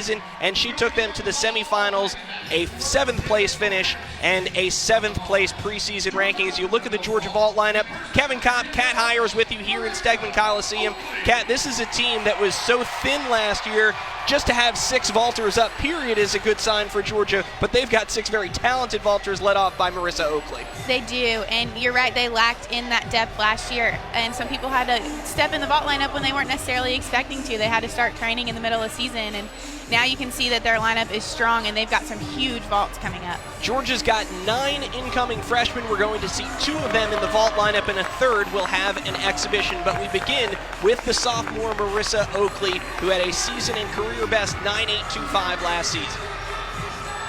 season, and she took them to the semifinals, a 7th place finish, and a 7th place preseason ranking. As you look at the Georgia vault lineup, Kevin Kopp, Kat Heyer is with you here in Stegman Coliseum. Kat, this is a team that was so thin last year. Just to have 6 vaulters up, period, is a good sign for Georgia, but they've got 6 very talented vaulters led off by Marissa Oakley. They do, and you're right, they lacked in that depth last year, and some people had to step in the vault lineup when they weren't necessarily expecting to. They had to start training in the middle of the season, and now you can see that their lineup is strong, and they've got some huge vaults coming up. Georgia's got 9 incoming freshmen. We're going to see 2 of them in the vault lineup, and a third will have an exhibition. But we begin with the sophomore Marissa Oakley, who had a season and career best 9.825 last season.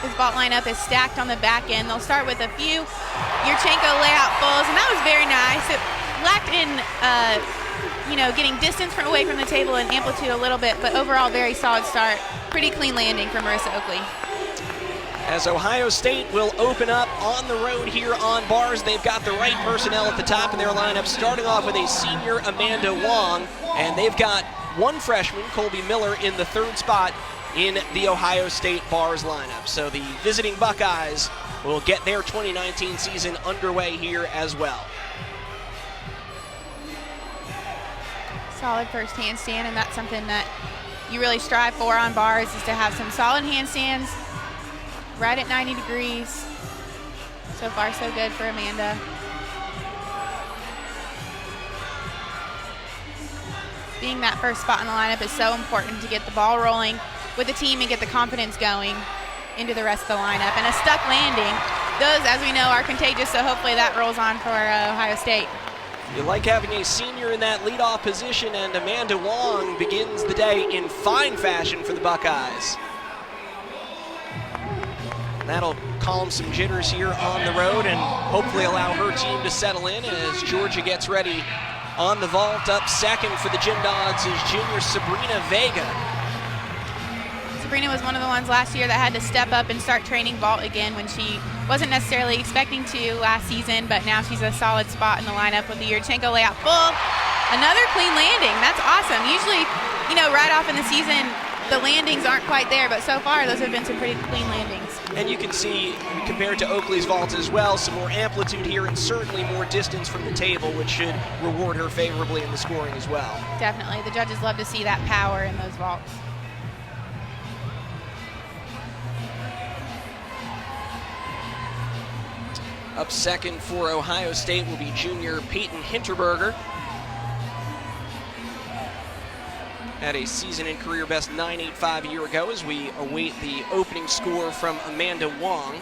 This vault lineup is stacked on the back end. They'll start with a few Yurchenko layout fulls, and that was very nice. It lacked in, getting distance away from the table and amplitude a little bit, but overall very solid start. Pretty clean landing for Marissa Oakley. As Ohio State will open up on the road here on bars, they've got the right personnel at the top of their lineup, starting off with a senior Amanda Wong, and they've got 1 freshman, Colby Miller, in the 3rd spot in the Ohio State bars lineup. So the visiting Buckeyes will get their 2019 season underway here as well. Solid first handstand, and that's something that you really strive for on bars, is to have some solid handstands right at 90 degrees. So far, so good for Amanda. Being that first spot in the lineup is so important to get the ball rolling with the team and get the confidence going into the rest of the lineup. And a stuck landing, those, as we know, are contagious, so hopefully that rolls on for Ohio State. You like having a senior in that leadoff position, and Amanda Wong begins the day in fine fashion for the Buckeyes. That'll calm some jitters here on the road and hopefully allow her team to settle in as Georgia gets ready on the vault. Up second for the Gym Dogs is junior Sabrina Vega. Sabrina was one of the ones last year that had to step up and start training vault again when she wasn't necessarily expecting to last season, but now she's a solid spot in the lineup with the Yurchenko layout full. Another clean landing. That's awesome. Usually, right off in the season, the landings aren't quite there, but so far those have been some pretty clean landings. And you can see, compared to Oakley's vault as well, some more amplitude here and certainly more distance from the table, which should reward her favorably in the scoring as well. Definitely. The judges love to see that power in those vaults. Up second for Ohio State will be junior Peyton Hinterberger. Had a season and career best 9.85 a year ago as we await the opening score from Amanda Wong.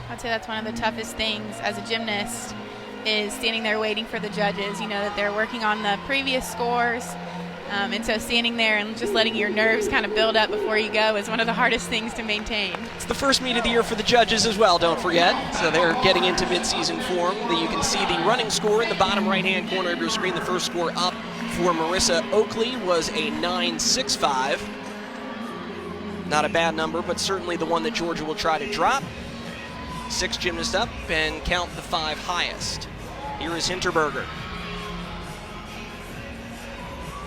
I'd say that's one of the toughest things as a gymnast, is standing there waiting for the judges. You know that they're working on the previous scores. And so standing there and just letting your nerves kind of build up before you go is one of the hardest things to maintain. It's the first meet of the year for the judges as well, don't forget. So they're getting into midseason form. You can see the running score in the bottom right-hand corner of your screen. The first score up for Marissa Oakley was a 9.65. Not a bad number, but certainly the one that Georgia will try to drop. 6 gymnasts up and count the 5 highest. Here is Hinterberger.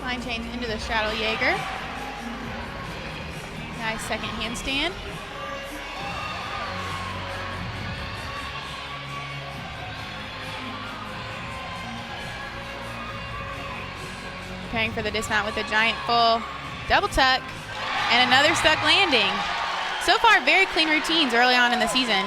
Line change into the straddle Jaeger. Nice second handstand. Preparing for the dismount with a giant full double tuck and another stuck landing. So far, very clean routines early on in the season.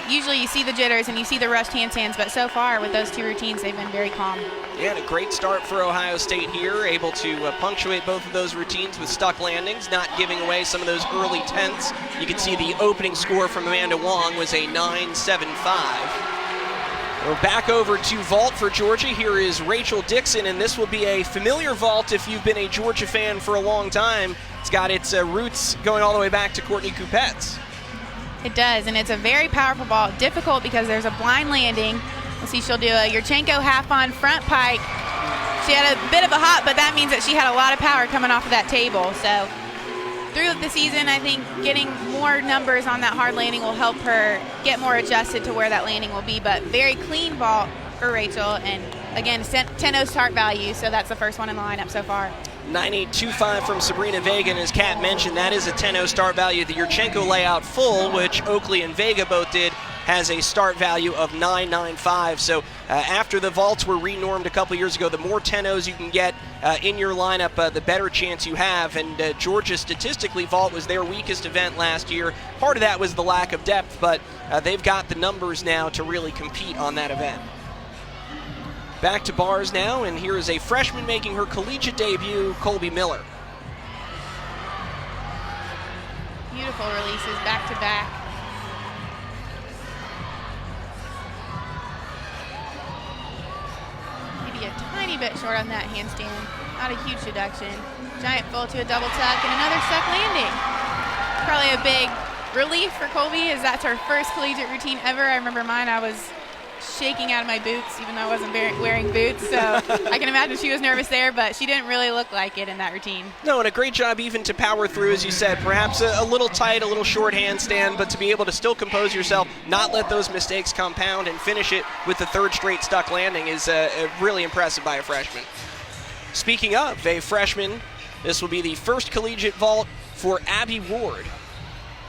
Usually you see the jitters and you see the rushed handstands, but so far with those 2 routines, they've been very calm. Yeah, and a great start for Ohio State here, able to punctuate both of those routines with stuck landings, not giving away some of those early tenths. You can see the opening score from Amanda Wong was a 9.75. We're back over to vault for Georgia. Here is Rachel Dixon, and this will be a familiar vault if you've been a Georgia fan for a long time. It's got its roots going all the way back to Courtney Kupets. It does, and it's a very powerful ball. Difficult because there's a blind landing. We'll see she'll do a Yurchenko half-on front pike. She had a bit of a hop, but that means that she had a lot of power coming off of that table. So through the season, I think getting more numbers on that hard landing will help her get more adjusted to where that landing will be. But very clean ball for Rachel, and again, 10-0 start value, so that's the first one in the lineup so far. 9.825 from Sabrina Vega, and as Kat mentioned, that is a 10-0 start value. The Yurchenko layout full, which Oakley and Vega both did, has a start value of 9.95. So after the vaults were renormed a couple years ago, the more 10-0s you can get in your lineup, the better chance you have. And Georgia, statistically, vault was their weakest event last year. Part of that was the lack of depth, but they've got the numbers now to really compete on that event. Back to bars now, and here is a freshman making her collegiate debut, Colby Miller. Beautiful releases back to back. Maybe a tiny bit short on that handstand. Not a huge deduction. Giant full to a double tuck and another stuck landing. Probably a big relief for Colby, as that's her first collegiate routine ever. I remember mine, I was shaking out of my boots, even though I wasn't wearing boots, so I can imagine she was nervous there, but she didn't really look like it in that routine. No, and a great job even to power through, as you said, perhaps a little tight, a little short handstand, but to be able to still compose yourself, not let those mistakes compound, and finish it with the third straight stuck landing is really impressive by a freshman. Speaking of a freshman, this will be the first collegiate vault for Abby Ward.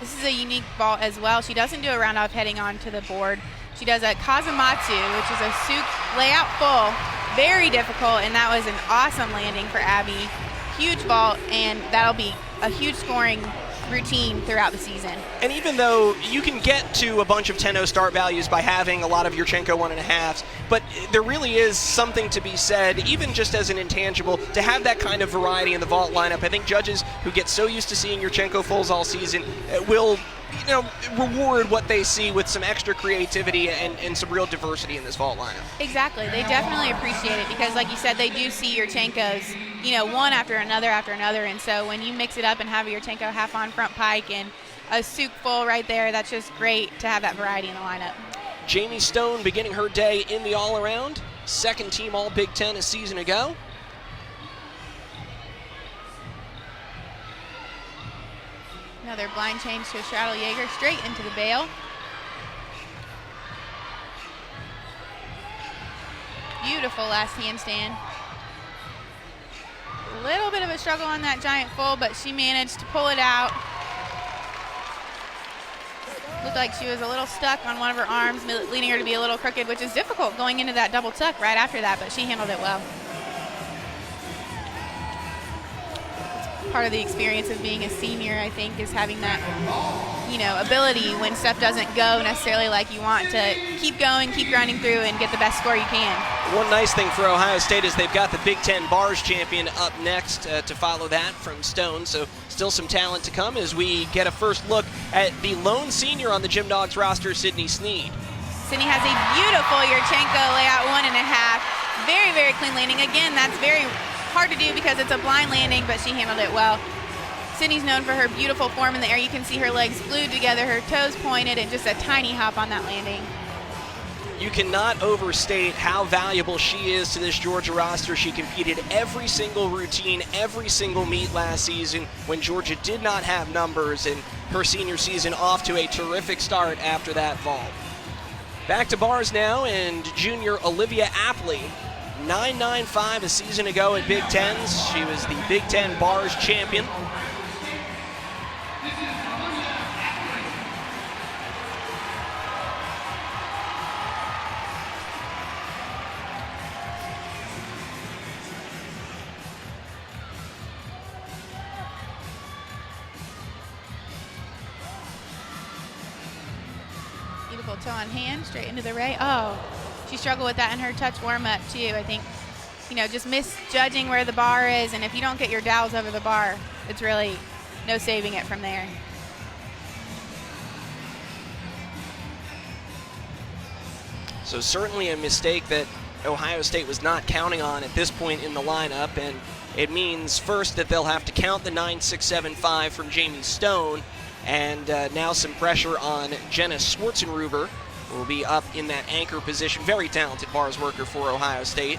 This is a unique vault as well. She doesn't do a round off heading onto the board. She does a Kazumatsu, which is a Suk layout full. Very difficult, and that was an awesome landing for Abby. Huge vault, and that'll be a huge scoring routine throughout the season. And even though you can get to a bunch of 10-0 start values by having a lot of Yurchenko 1.5s, but there really is something to be said, even just as an intangible, to have that kind of variety in the vault lineup. I think judges who get so used to seeing Yurchenko fulls all season will reward what they see with some extra creativity and some real diversity in this vault lineup. Exactly. They definitely appreciate it because, like you said, they do see Yurchenkos, one after another, and so when you mix it up and have a Yurchenko half on front pike and a Suk full right there, that's just great to have that variety in the lineup. Jamie Stone beginning her day in the all-around, second team All-Big Ten a season ago. Another blind change to a straddle Jaeger straight into the bail. Beautiful last handstand. A little bit of a struggle on that giant full, but she managed to pull it out. Looked like she was a little stuck on one of her arms, leading her to be a little crooked, which is difficult going into that double tuck right after that, but she handled it well. Part of the experience of being a senior, I think, is having that, ability when stuff doesn't go necessarily like you want to keep going, keep grinding through, and get the best score you can. One nice thing for Ohio State is they've got the Big Ten Bars champion up next to follow that from Stone, so still some talent to come as we get a first look at the lone senior on the Gym Dogs roster, Sydney Sneed. Sydney has a beautiful Yurchenko layout 1.5. Very, very clean landing. Again, that's very hard to do because it's a blind landing, but she handled it well. Sydney's known for her beautiful form in the air. You can see her legs glued together, her toes pointed, and just a tiny hop on that landing. You cannot overstate how valuable she is to this Georgia roster. She competed every single routine, every single meet last season when Georgia did not have numbers, and her senior season off to a terrific start after that vault. Back to bars now, and junior Olivia Apley, 9.95 a season ago at Big Tens. She was the Big Ten Bars champion. Beautiful toe on hand, straight into the ray. Oh, she struggled with that in her touch warm-up too. I think, just misjudging where the bar is, and if you don't get your dowels over the bar, it's really no saving it from there. So certainly a mistake that Ohio State was not counting on at this point in the lineup, and it means first that they'll have to count the 9.675 from Jamie Stone, and now some pressure on Jenna Schwarzenruber, who will be up in that anchor position. Very talented bars worker for Ohio State.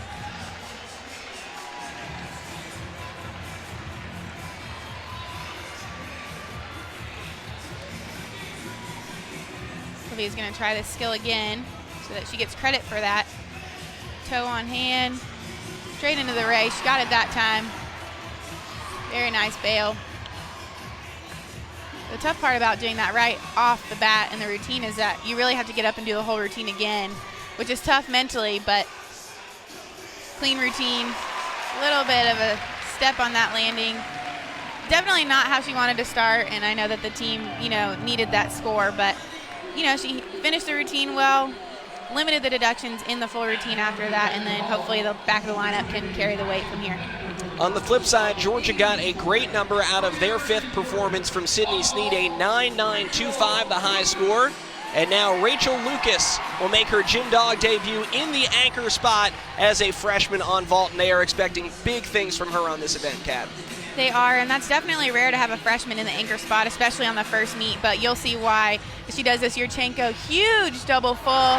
Olivia's going to try this skill again so that she gets credit for that. toe on hand, straight into the race. She got it that time. Very nice bail. The tough part about doing that right off the bat in the routine is that you really have to get up and do the whole routine again, which is tough mentally, but clean routine, a little bit of a step on that landing. Definitely not how she wanted to start, and I know that the team, needed that score, but, she finished the routine well, limited the deductions in the full routine after that, and then hopefully the back of the lineup can carry the weight from here. On the flip side, Georgia got a great number out of their fifth performance from Sydney Sneed, a 9.925, the high score. And now Rachel Lucas will make her gym dog debut in the anchor spot as a freshman on vault, and they are expecting big things from her on this event, Kat. They are, and that's definitely rare to have a freshman in the anchor spot, especially on the first meet, but you'll see why. She does this Yurchenko huge double full,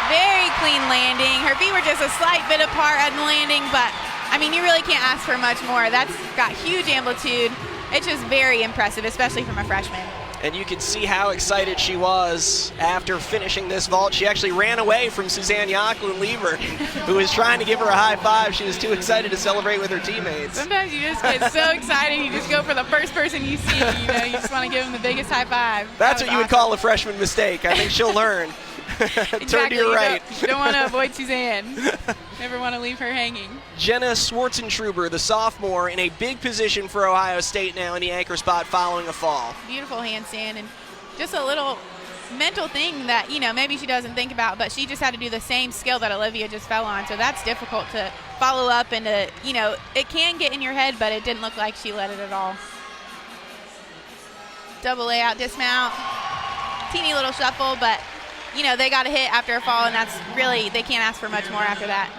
very clean landing. Her feet were just a slight bit apart at the landing, but you really can't ask for much more. That's got huge amplitude. It's just very impressive, especially from a freshman. And you can see how excited she was after finishing this vault. She actually ran away from Suzanne Jacqueline-Lieber, who was trying to give her a high five. She was too excited to celebrate with her teammates. Sometimes you just get so excited, you just go for the first person you see. You just want to give them the biggest high five. That's what you would call a freshman mistake. I think she'll learn. Exactly. Turn to your right. You don't want to avoid Suzanne. Never want to leave her hanging. Jenna Swartzentruber, the sophomore, in a big position for Ohio State now in the anchor spot following a fall. Beautiful handstand, and just a little mental thing that, maybe she doesn't think about, but she just had to do the same skill that Olivia just fell on, so that's difficult to follow up and to, it can get in your head, but it didn't look like she let it at all. Double layout, dismount, teeny little shuffle, but they got a hit after a fall, and that's really, they can't ask for much more after that.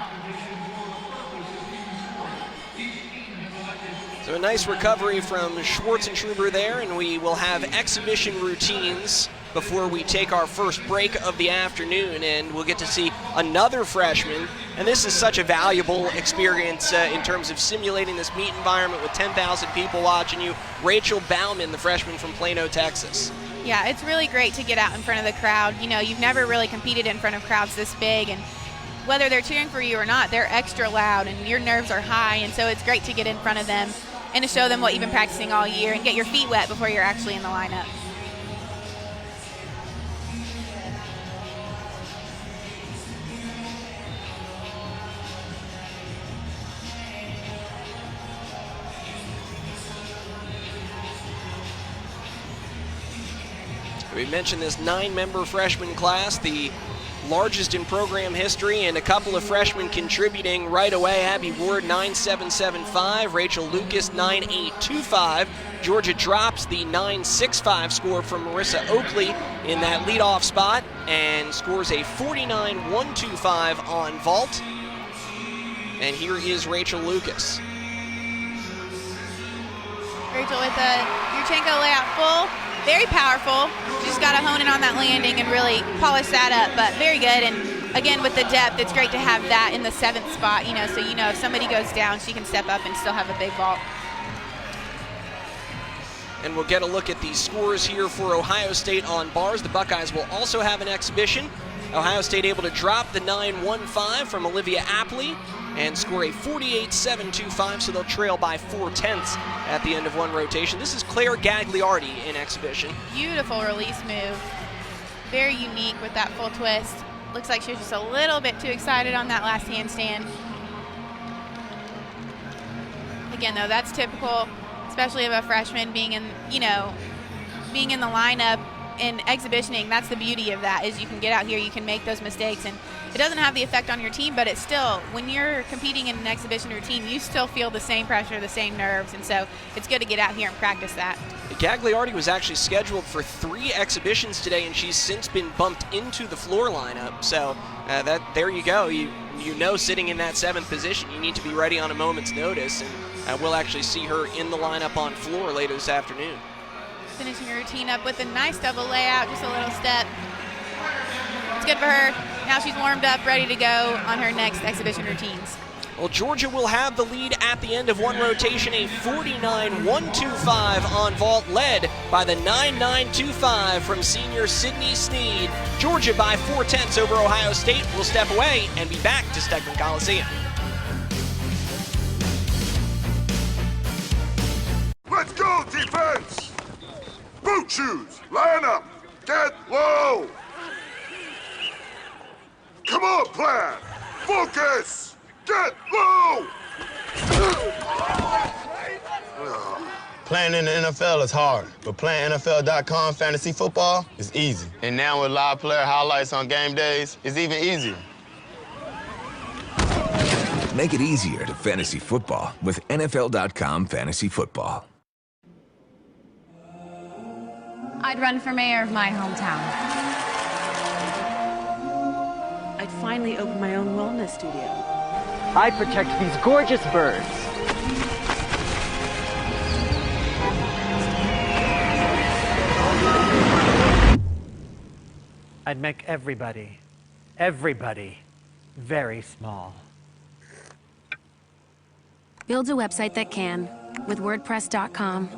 So a nice recovery from Swartzentruber there, and we will have exhibition routines before we take our first break of the afternoon, and we'll get to see another freshman. And this is such a valuable experience in terms of simulating this meet environment with 10,000 people watching you. Rachel Bauman, the freshman from Plano, Texas. Yeah, it's really great to get out in front of the crowd. You've never really competed in front of crowds this big, and whether they're cheering for you or not, they're extra loud and your nerves are high, and so it's great to get in front of them and to show them what you've been practicing all year and get your feet wet before you're actually in the lineup. We mentioned this 9-member freshman class, the largest in program history, and a couple of freshmen contributing right away. Abby Ward, 9.775. Rachel Lucas, 9.825. Georgia drops the 9.65 score from Marissa Oakley in that leadoff spot and scores a 49.125 on vault. And here is Rachel Lucas. Rachel with the Yurchenko layout full. Very powerful. She's got to hone in on that landing and really polish that up, but very good. And again, with the depth, it's great to have that in the 7th spot, so if somebody goes down, she can step up and still have a big vault. And we'll get a look at the scores here for Ohio State on bars. The Buckeyes will also have an exhibition. Ohio State able to drop the 9.15 from Olivia Apley and score a 48.725, so they'll trail by 0.4 at the end of one rotation. This is Claire Gagliardi in exhibition. Beautiful release move. Very unique with that full twist. Looks like she was just a little bit too excited on that last handstand. Again, though, that's typical, especially of a freshman being in, being in the lineup in exhibitioning. That's the beauty of that, is you can get out here, you can make those mistakes, and it doesn't have the effect on your team, but it's still, when you're competing in an exhibition routine, you still feel the same pressure, the same nerves, and so it's good to get out here and practice that. Gagliardi was actually scheduled for 3 exhibitions today, and she's since been bumped into the floor lineup. So there you go. You sitting in that 7th position, you need to be ready on a moment's notice, and we'll actually see her in the lineup on floor later this afternoon. Finishing her routine up with a nice double layout, just a little step. It's good for her. Now she's warmed up, ready to go on her next exhibition routines. Well, Georgia will have the lead at the end of one rotation, a 49-125 on vault, led by the 9.925 from senior Sydney Sneed. Georgia by 4/10 over Ohio State will step away and be back to Stegeman Coliseum. Let's go, defense! Boot shoes, line up, get low! Come on, plan! Focus! Get low! Playing in the NFL is hard, but playing NFL.com fantasy football is easy. And now with live player highlights on game days, it's even easier. Make it easier to fantasy football with NFL.com fantasy football. I'd run for mayor of my hometown. I'd finally open my own wellness studio. I protect these gorgeous birds. I'd make everybody very small. Build a website that can with WordPress.com.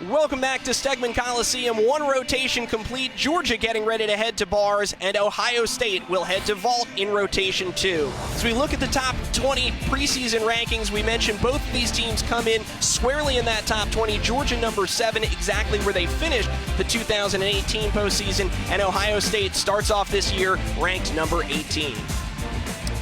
Welcome back to Stegeman Coliseum. One rotation complete. Georgia getting ready to head to bars, and Ohio State will head to vault in rotation 2. As we look at the top 20 preseason rankings, we mentioned both of these teams come in squarely in that top 20. Georgia number 7, exactly where they finished the 2018 postseason, and Ohio State starts off this year ranked number 18.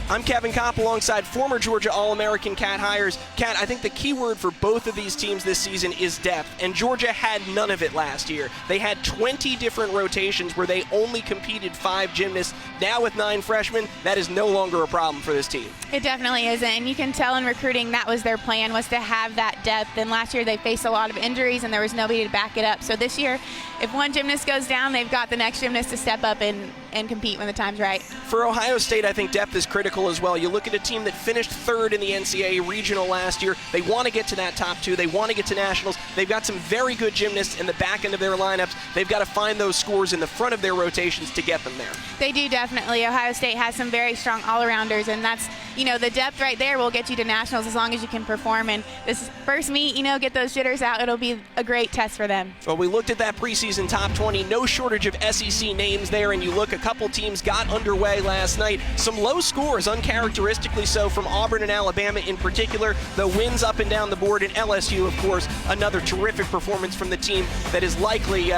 I'm Kevin Kopp alongside former Georgia All-American Cat Hires. Cat, I think the key word for both of these teams this season is depth, and Georgia had none of it last year. They had 20 different rotations where they only competed 5 gymnasts. Now with 9 freshmen, that is no longer a problem for this team. It definitely isn't, and you can tell in recruiting that was their plan, was to have that depth. And last year they faced a lot of injuries and there was nobody to back it up. So this year, if one gymnast goes down, they've got the next gymnast to step up and compete when the time's right. For Ohio State, I think depth is critical as well. You look at a team that finished 3rd in the NCAA regional last year. They want to get to that top 2. They want to get to nationals. They've got some very good gymnasts in the back end of their lineups. They've got to find those scores in the front of their rotations to get them there. They do definitely. Ohio State has some very strong all-arounders, and that's, the depth right there will get you to nationals as long as you can perform. And this first meet, get those jitters out. It'll be a great test for them. Well, we looked at that preseason top 20. No shortage of SEC names there, and you look, a couple teams got underway last night. Some low scores, uncharacteristically so, from Auburn and Alabama in particular. The wins up and down the board, and LSU, of course, another terrific performance from the team that is likely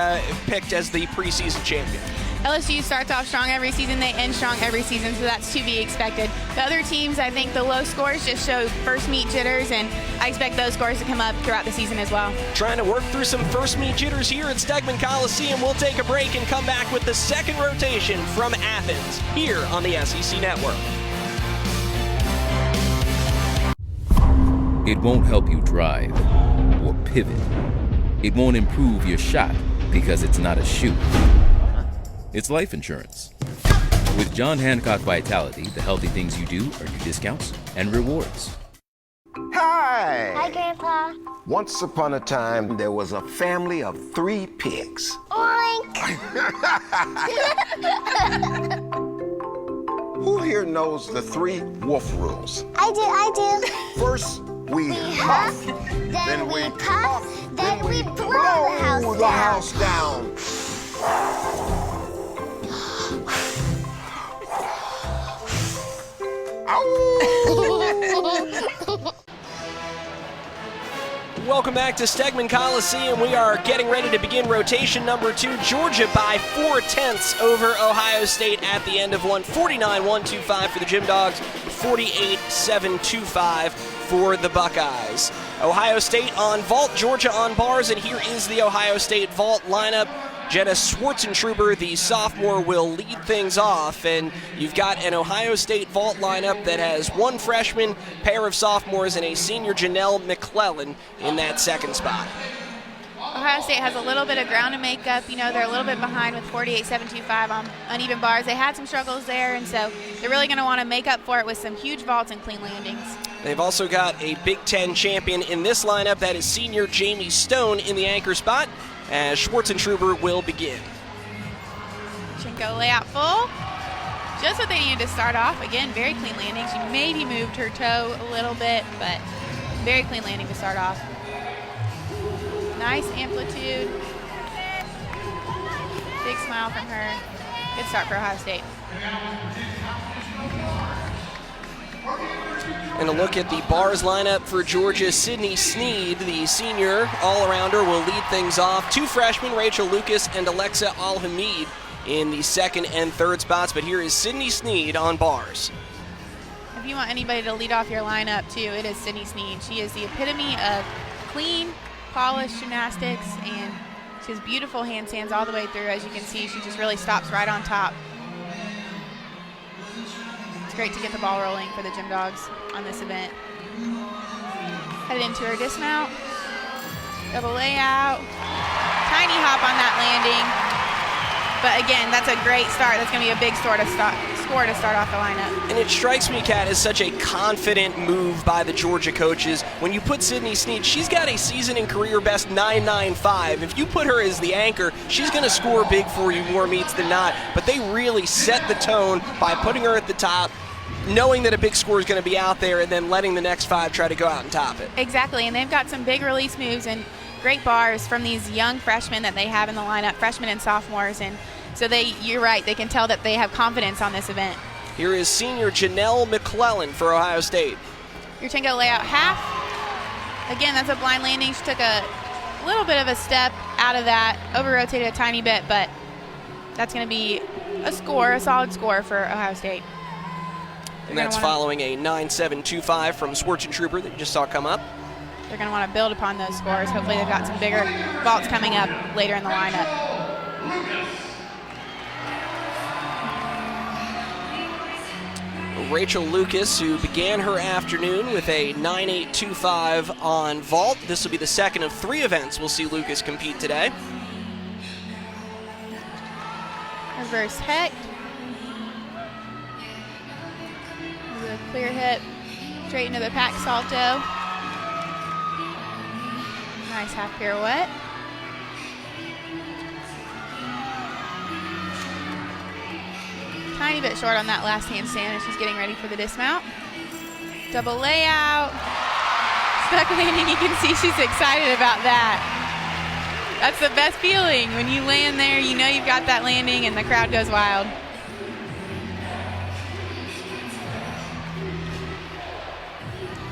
picked as the preseason champion. LSU starts off strong every season, they end strong every season, so that's to be expected. The other teams, I think the low scores just show first meet jitters, and I expect those scores to come up throughout the season as well. Trying to work through some first meet jitters here at Stegeman Coliseum. We'll take a break and come back with the second rotation from Athens here on the SEC Network. It won't help you drive or pivot. It won't improve your shot because it's not a shoe. It's life insurance. With John Hancock Vitality, the healthy things you do earn you discounts and rewards. Hi! Hi, Grandpa. Once upon a time, there was a family of 3 pigs. Oink! Who here knows the 3 wolf rules? I do. First, we huff, then we puff, then we blow the house down. Welcome back to Stegeman Coliseum. We are getting ready to begin rotation number 2. Georgia by 4/10 over Ohio State at the end of one. 49-125 for the Gym Dogs, 48-725 for the Buckeyes. Ohio State on vault, Georgia on bars, and here is the Ohio State vault lineup. Jenna Schwartzentruber, the sophomore, will lead things off, and you've got an Ohio State vault lineup that has 1 freshman, pair of sophomores, and a senior, Janelle McClellan, in that second spot. Ohio State has a little bit of ground to make up. They're a little bit behind with 48-725 on uneven bars. They had some struggles there, and so they're really going to want to make up for it with some huge vaults and clean landings. They've also got a Big Ten champion in this lineup. That is senior Jamie Stone in the anchor spot, as Schwartzentruber will begin. Chenko layout full. Just what they needed to start off. Again, very clean landing. She maybe moved her toe a little bit, but very clean landing to start off. Nice amplitude. Big smile from her. Good start for Ohio State. And a look at the bars lineup for Georgia. Sydney Sneed, the senior all-arounder, will lead things off. 2 freshmen, Rachel Lucas and Alexa Al-Hamid, in the second and third spots. But here is Sydney Sneed on bars. If you want anybody to lead off your lineup, too, it is Sydney Sneed. She is the epitome of clean, polished gymnastics, and she has beautiful handstands all the way through. As you can see, she just really stops right on top. It's great to get the ball rolling for the Gym Dogs on this event. Headed into her dismount. Double layout. Tiny hop on that landing. But again, that's a great start. That's going to be a big score to start off the lineup. And it strikes me, Kat, as such a confident move by the Georgia coaches. When you put Sydney Sneed, she's got a season and career best 9.95. If you put her as the anchor, she's going to score big for you more meets than not. But they really set the tone by putting her at the top, knowing that a big score is going to be out there, and then letting the next 5 try to go out and top it. Exactly, and they've got some big release moves and great bars from these young freshmen that they have in the lineup, freshmen and sophomores, and so you're right, they can tell that they have confidence on this event. Here is senior Janelle McClellan for Ohio State. Yurchenko layout half. Again, that's a blind landing. She took a little bit of a step out of that, over-rotated a tiny bit, but that's going to be a solid score for Ohio State. And that's following a 9.725 from Swartzen Trooper that you just saw come up. They're going to want to build upon those scores. Hopefully they've got some bigger vaults coming up later in the lineup. Rachel Lucas, who began her afternoon with a 9.825 on vault. This will be the second of 3 events we'll see Lucas compete today. Reverse hecht. The clear hip, straight into the pack salto. Nice half pirouette. Tiny bit short on that last handstand as she's getting ready for the dismount. Double layout. Stuck landing, you can see she's excited about that. That's the best feeling. When you land there, you know you've got that landing and the crowd goes wild.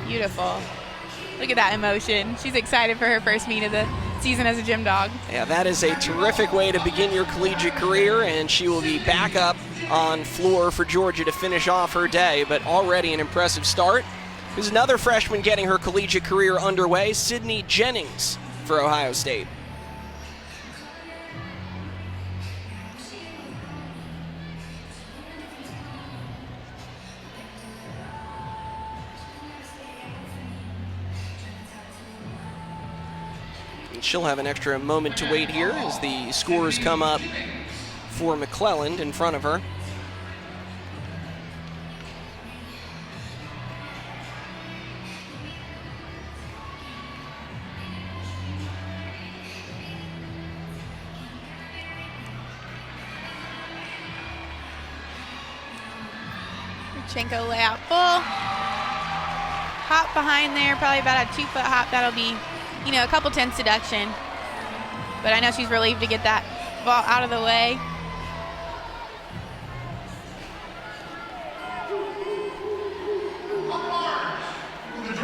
Beautiful. Look at that emotion. She's excited for her first meet of the season as a gym dog. Yeah, that is a terrific way to begin your collegiate career, and she will be back up on floor for Georgia to finish off her day, but already an impressive start. There's another freshman getting her collegiate career underway, Sydney Jennings for Ohio State. She'll have an extra moment to wait here as the scores come up for McClellan in front of her. Yurchenko layout full. Hop behind there, probably about a 2-foot hop. That'll be, you know, a couple tenths deduction. But I know she's relieved to get that ball out of the way.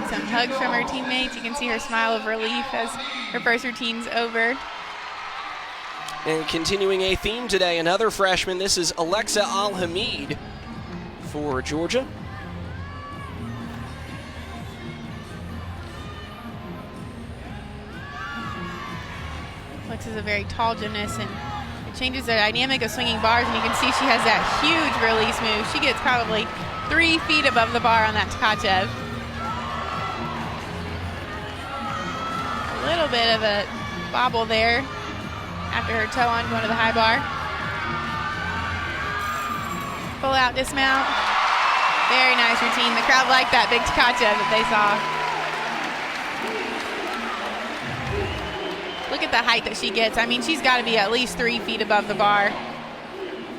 Some hugs from her teammates. You can see her smile of relief as her first routine's over. And continuing a theme today, another freshman. This is Alexa Al-Hamid for Georgia. Alexa's a very tall gymnast, and it changes the dynamic of swinging bars, and you can see she has that huge release move. She gets probably 3 feet above the bar on that Tkachev. A little bit of a bobble there after her toe on going to the high bar. Full out dismount. Very nice routine. The crowd liked that big Tkachev that they saw. Look at the height that she gets. I mean, she's got to be at least 3 feet above the bar.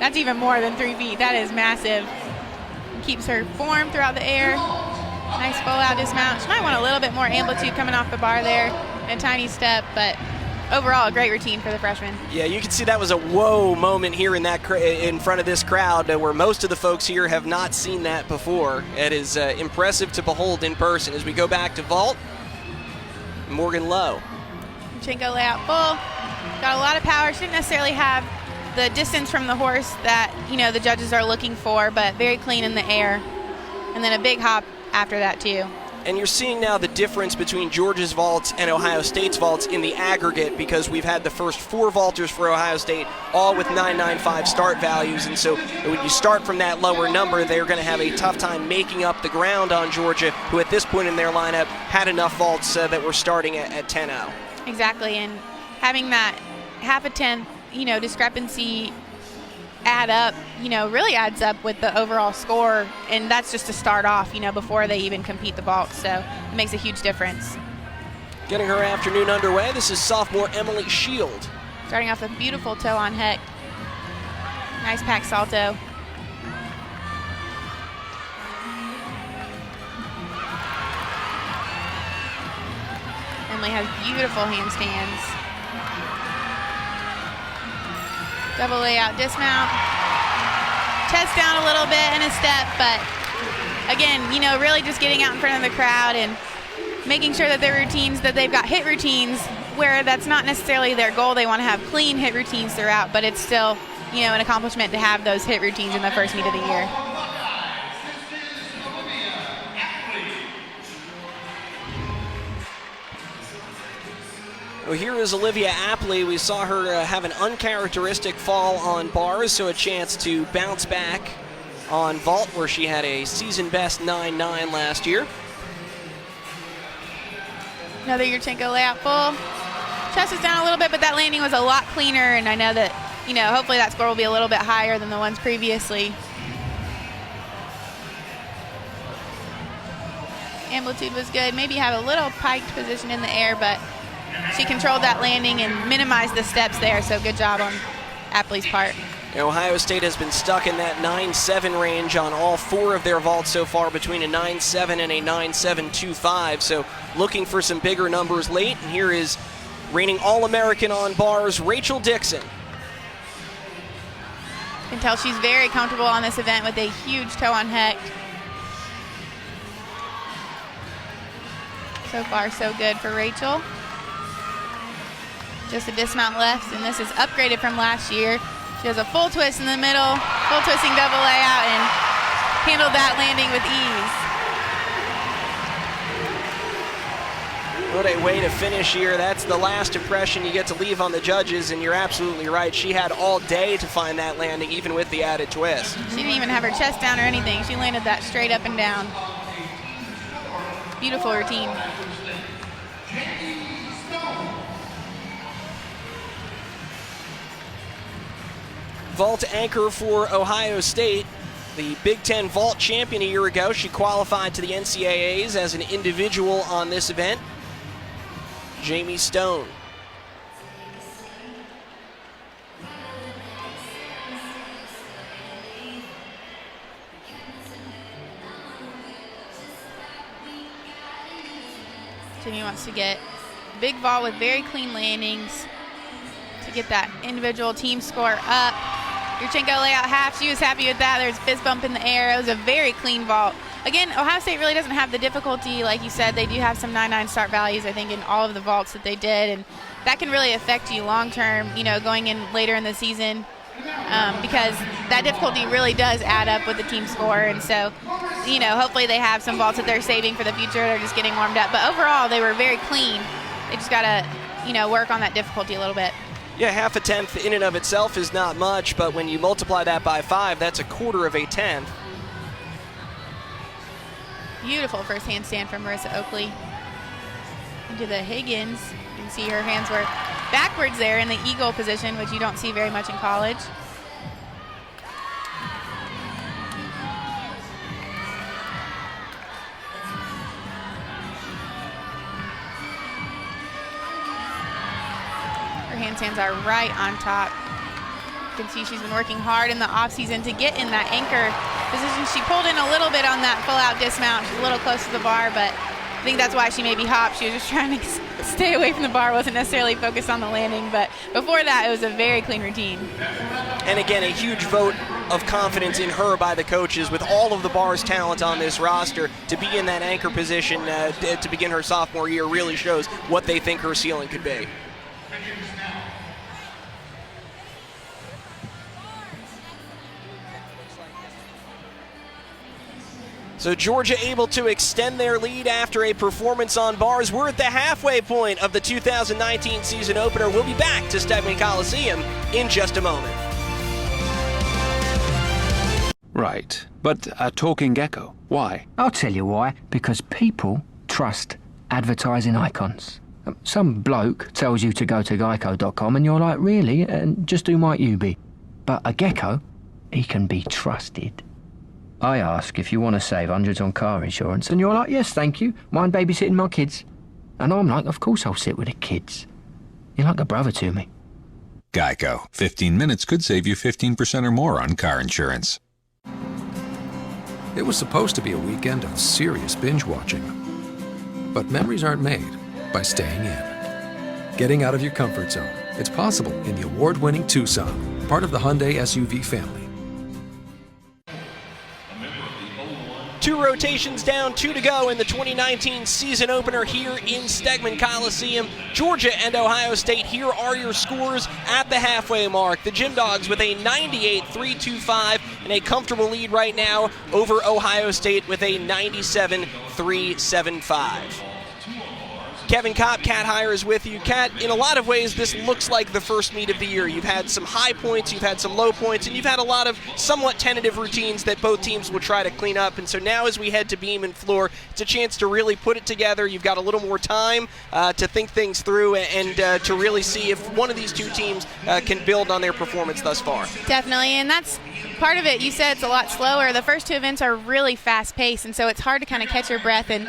That's even more than 3 feet. That is massive. Keeps her form throughout the air. Nice full out dismount. She might want a little bit more amplitude coming off the bar there. A tiny step, but overall a great routine for the freshman. Yeah, you can see that was a whoa moment here in that in front of this crowd, where most of the folks here have not seen that before. It is impressive to behold in person. As we go back to vault, Morgan Lowe. Yurchenko layout full. Got a lot of power. She didn't necessarily have the distance from the horse that, you know, the judges are looking for, but very clean in the air. And then a big hop after that too. And you're seeing now the difference between Georgia's vaults and Ohio State's vaults in the aggregate, because we've had the first 4 vaulters for Ohio State, all with 995 start values. And so when you start from that lower number, they're going to have a tough time making up the ground on Georgia, who at this point in their lineup had enough vaults that were starting at 10-0. Exactly, and having that half a tenth, you know, discrepancy add up, you know, really adds up with the overall score, and that's just to start off, you know, before they even compete the vault, so it makes a huge difference. Getting her afternoon underway, this is sophomore Emily Shield. Starting off with a beautiful toe on heck. Nice pack salto. Emily has beautiful handstands. Double layout dismount. Chest down a little bit and a step, but again, you know, really just getting out in front of the crowd and making sure that their routines, that they've got hit routines where that's not necessarily their goal. They want to have clean hit routines throughout, but it's still, you know, an accomplishment to have those hit routines in the first meet of the year. Well, here is Olivia Apley. We saw her have an uncharacteristic fall on bars, so a chance to bounce back on vault, where she had a season best 9.9 last year. Another Yurchenko layout full. Chest is down a little bit, but that landing was a lot cleaner, and I know that, you know, hopefully that score will be a little bit higher than the ones previously. Amplitude was good. Maybe have a little piked position in the air, but she controlled that landing and minimized the steps there, so good job on Apley's part. Ohio State has been stuck in that 9.7 range on all 4 of their vaults so far, between a 9.7 and a 9.725, so looking for some bigger numbers late. And here is reigning All-American on bars, Rachel Dixon. You can tell she's very comfortable on this event with a huge toe on heck. So far, so good for Rachel. Just a dismount left, and this is upgraded from last year. She has a full twist in the middle, full twisting double layout, and handled that landing with ease. What a way to finish here. That's the last impression you get to leave on the judges, and you're absolutely right. She had all day to find that landing, even with the added twist. She didn't even have her chest down or anything. She landed that straight up and down. Beautiful routine. Vault anchor for Ohio State, the Big Ten vault champion a year ago. She qualified to the NCAAs as an individual on this event. Jamie Stone. Jamie wants to get big vault with very clean landings to get that individual team score up. Yurchenko layout half, she was happy with that. There's a fist bump in the air. It was a very clean vault. Again, Ohio State really doesn't have the difficulty, like you said. They do have some 9.9 start values, I think, in all of the vaults that they did, and that can really affect you long term, you know, going in later in the season, because that difficulty really does add up with the team score. And so, you know, hopefully they have some vaults that they're saving for the future. They're just getting warmed up. But overall, they were very clean. They just got to, you know, work on that difficulty a little bit. Yeah, half a tenth in and of itself is not much, but when you multiply that by 5, that's a quarter of a tenth. Beautiful first handstand from Marissa Oakley. Into the Higgins. You can see her hands were backwards there in the eagle position, which you don't see very much in college. Her handstands are right on top. You can see she's been working hard in the offseason to get in that anchor position. She pulled in a little bit on that full-out dismount. She's a little close to the bar, but I think that's why she maybe hopped. She was just trying to stay away from the bar, wasn't necessarily focused on the landing. But before that, it was a very clean routine. And again, a huge vote of confidence in her by the coaches with all of the bar's talent on this roster. To be in that anchor position to begin her sophomore year really shows what they think her ceiling could be. So Georgia able to extend their lead after a performance on bars. We're at the halfway point of the 2019 season opener. We'll be back to Stegeman Coliseum in just a moment. Right, but a talking gecko, why? I'll tell you why. Because people trust advertising icons. Some bloke tells you to go to geico.com and you're like, really? And just who might you be? But a gecko, he can be trusted. I ask if you want to save hundreds on car insurance, and you're like, yes, thank you. Mind babysitting my kids? And I'm like, of course I'll sit with the kids. You're like a brother to me. Geico. 15 minutes could save you 15% or more on car insurance. It was supposed to be a weekend of serious binge watching. But memories aren't made by staying in. Getting out of your comfort zone. It's possible in the award-winning Tucson, part of the Hyundai SUV family. 2 rotations down, 2 to go in the 2019 season opener here in Stegeman Coliseum. Georgia and Ohio State, here are your scores at the halfway mark. The Gym Dogs with a 98-325 and a comfortable lead right now over Ohio State with a 97-375. Kevin Kopp, Cat Hire, is with you. Cat, in a lot of ways, this looks like the first meet of the year. You've had some high points, you've had some low points, and you've had a lot of somewhat tentative routines that both teams will try to clean up. And so now as we head to beam and floor, it's a chance to really put it together. You've got a little more time to think things through and to really see if one of these two teams can build on their performance thus far. Definitely, and that's part of it. You said it's a lot slower. The first 2 events are really fast-paced, and so it's hard to kind of catch your breath and,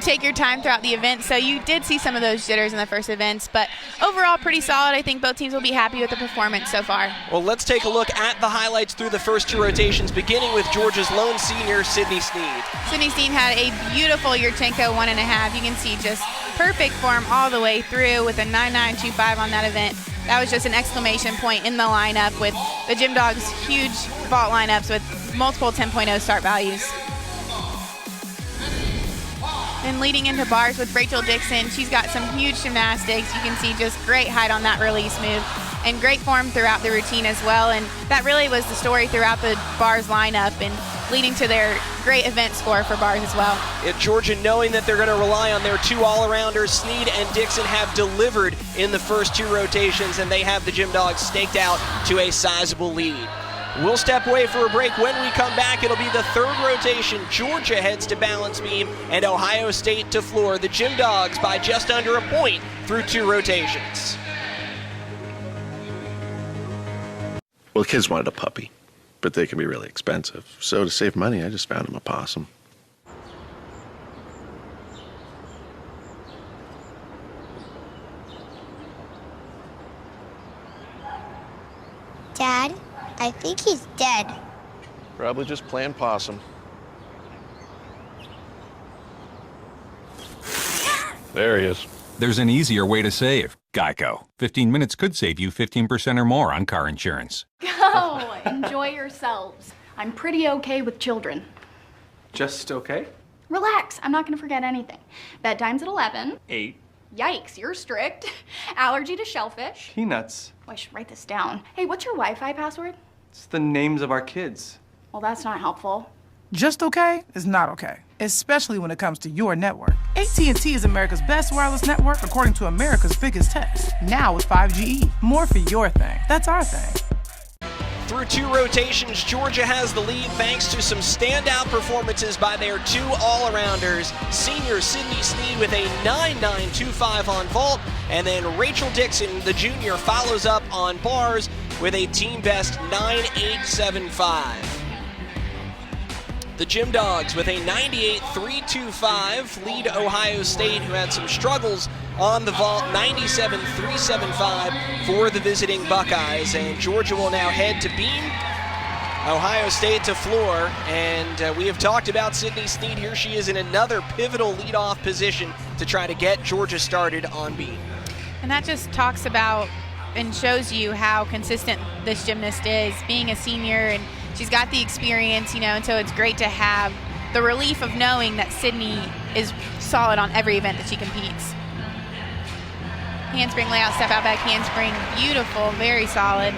take your time throughout the event. So you did see some of those jitters in the first events, but overall pretty solid. I think both teams will be happy with the performance so far. Well, let's take a look at the highlights through the first 2 rotations, beginning with Georgia's lone senior, Sydney Sneed. Sydney Sneed had a beautiful Yurchenko 1.5. You can see just perfect form all the way through with a 9.925 on that event. That was just an exclamation point in the lineup with the Gym Dogs' huge vault lineups with multiple 10.0 start values. And leading into bars with Rachel Dixon, she's got some huge gymnastics. You can see just great height on that release move and great form throughout the routine as well. And that really was the story throughout the bars lineup and leading to their great event score for bars as well. Georgia, knowing that they're going to rely on their 2 all-arounders, Sneed and Dixon have delivered in the first 2 rotations, and they have the Gym Dogs staked out to a sizable lead. We'll step away for a break. When we come back, it'll be the 3rd rotation. Georgia heads to balance beam and Ohio State to floor. The Gym Dogs by just under a point through 2 rotations. Well, kids wanted a puppy, but they can be really expensive. So to save money, I just found him a possum. Dad, I think he's dead. Probably just playing possum. There he is. There's an easier way to save. Geico. 15 minutes could save you 15% or more on car insurance. Go! Enjoy yourselves. I'm pretty okay with children. Just okay? Relax, I'm not gonna forget anything. Bedtime's at 11. 8. Yikes, you're strict. Allergy to shellfish. Peanuts. Oh, I should write this down. Hey, what's your Wi-Fi password? It's the names of our kids. Well, that's not helpful. Just okay is not okay, especially when it comes to your network. AT&T is America's best wireless network according to America's biggest test. Now with 5GE. More for your thing. That's our thing. Through 2 rotations, Georgia has the lead thanks to some standout performances by their 2 all-arounders. Senior Sydney Sneed with a 9.925 on vault, and then Rachel Dixon, the junior, follows up on bars with a team best 9.875. The Gym Dogs with a 98-325 lead Ohio State, who had some struggles on the vault. 97-375 for the visiting Buckeyes. And Georgia will now head to beam, Ohio State to floor. And we have talked about Sydney Sneed. Here she is in another pivotal leadoff position to try to get Georgia started on beam. And that just talks about and shows you how consistent this gymnast is, being a senior, and she's got the experience, you know, and so it's great to have the relief of knowing that Sydney is solid on every event that she competes. Handspring layout, step out back handspring, beautiful, very solid.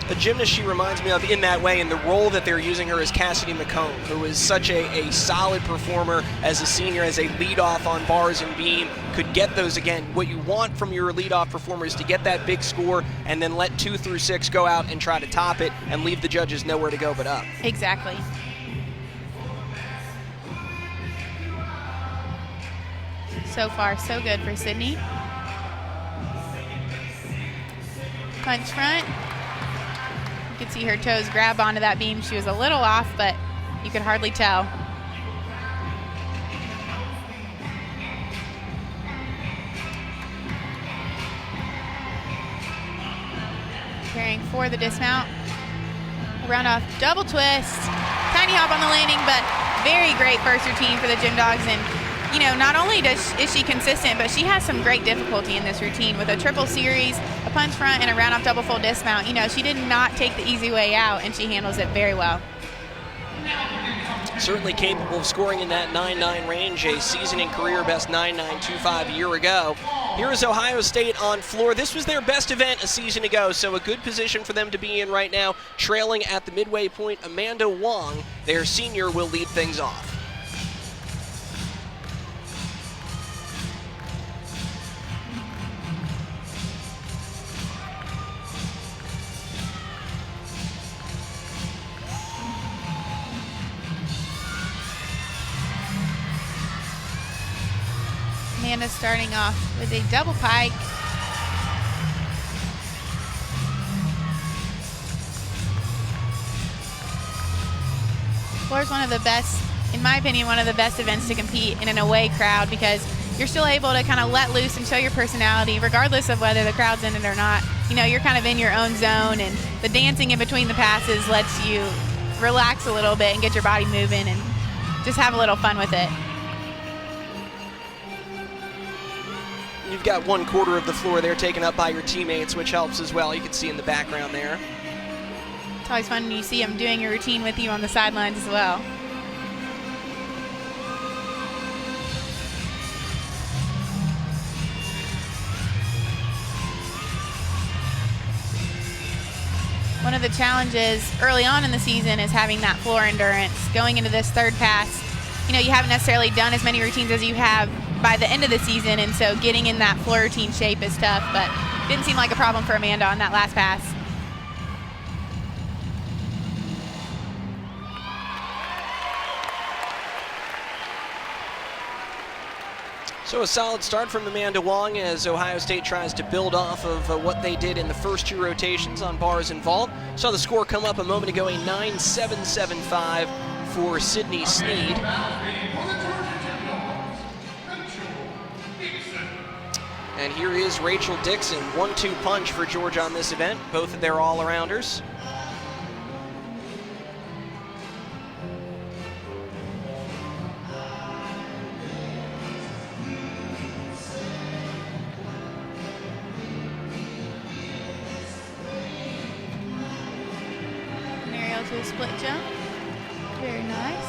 A gymnast she reminds me of in that way, in the role that they're using her, is Cassidy McComb, who is such a solid performer as a senior, as a leadoff on bars and beam, could get those again. What you want from your leadoff performer is to get that big score and then let 2 through 6 go out and try to top it and leave the judges nowhere to go but up. Exactly. So far, so good for Sydney. Punch front. You could see her toes grab onto that beam. She was a little off, but you could hardly tell. Preparing for the dismount. Round off double twist. Tiny hop on the landing, but very great first routine for the Gym Dogs. And you know, not only is she consistent, but she has some great difficulty in this routine with a triple series, a punch front, and a round off double full dismount. You know, she did not take the easy way out, and she handles it very well. Certainly capable of scoring in that 9.9 range, a season and career best 9.925 a year ago. Here is Ohio State on floor. This was their best event a season ago, so a good position for them to be in right now. Trailing at the midway point, Amanda Wong, their senior, will lead things off. Amanda starting off with a double pike. Floor is one of the best, in my opinion, one of the best events to compete in an away crowd, because you're still able to kind of let loose and show your personality regardless of whether the crowd's in it or not. You know, you're kind of in your own zone, and the dancing in between the passes lets you relax a little bit and get your body moving and just have a little fun with it. You've got 1/4 of the floor there taken up by your teammates, which helps as well. You can see in the background there. It's always fun when you see them doing your routine with you on the sidelines as well. One of the challenges early on in the season is having that floor endurance. Going into this third pass, you know, you haven't necessarily done as many routines as you have by the end of the season, and so getting in that floor routine shape is tough, but didn't seem like a problem for Amanda on that last pass. So a solid start from Amanda Wong as Ohio State tries to build off of what they did in the first 2 rotations on bars and vault. Saw the score come up a moment ago, a 9.775 for Sydney Sneed. And here is Rachel Dixon, 1-2 punch for Georgia on this event, both of their all-arounders. Aerial to a split jump, very nice.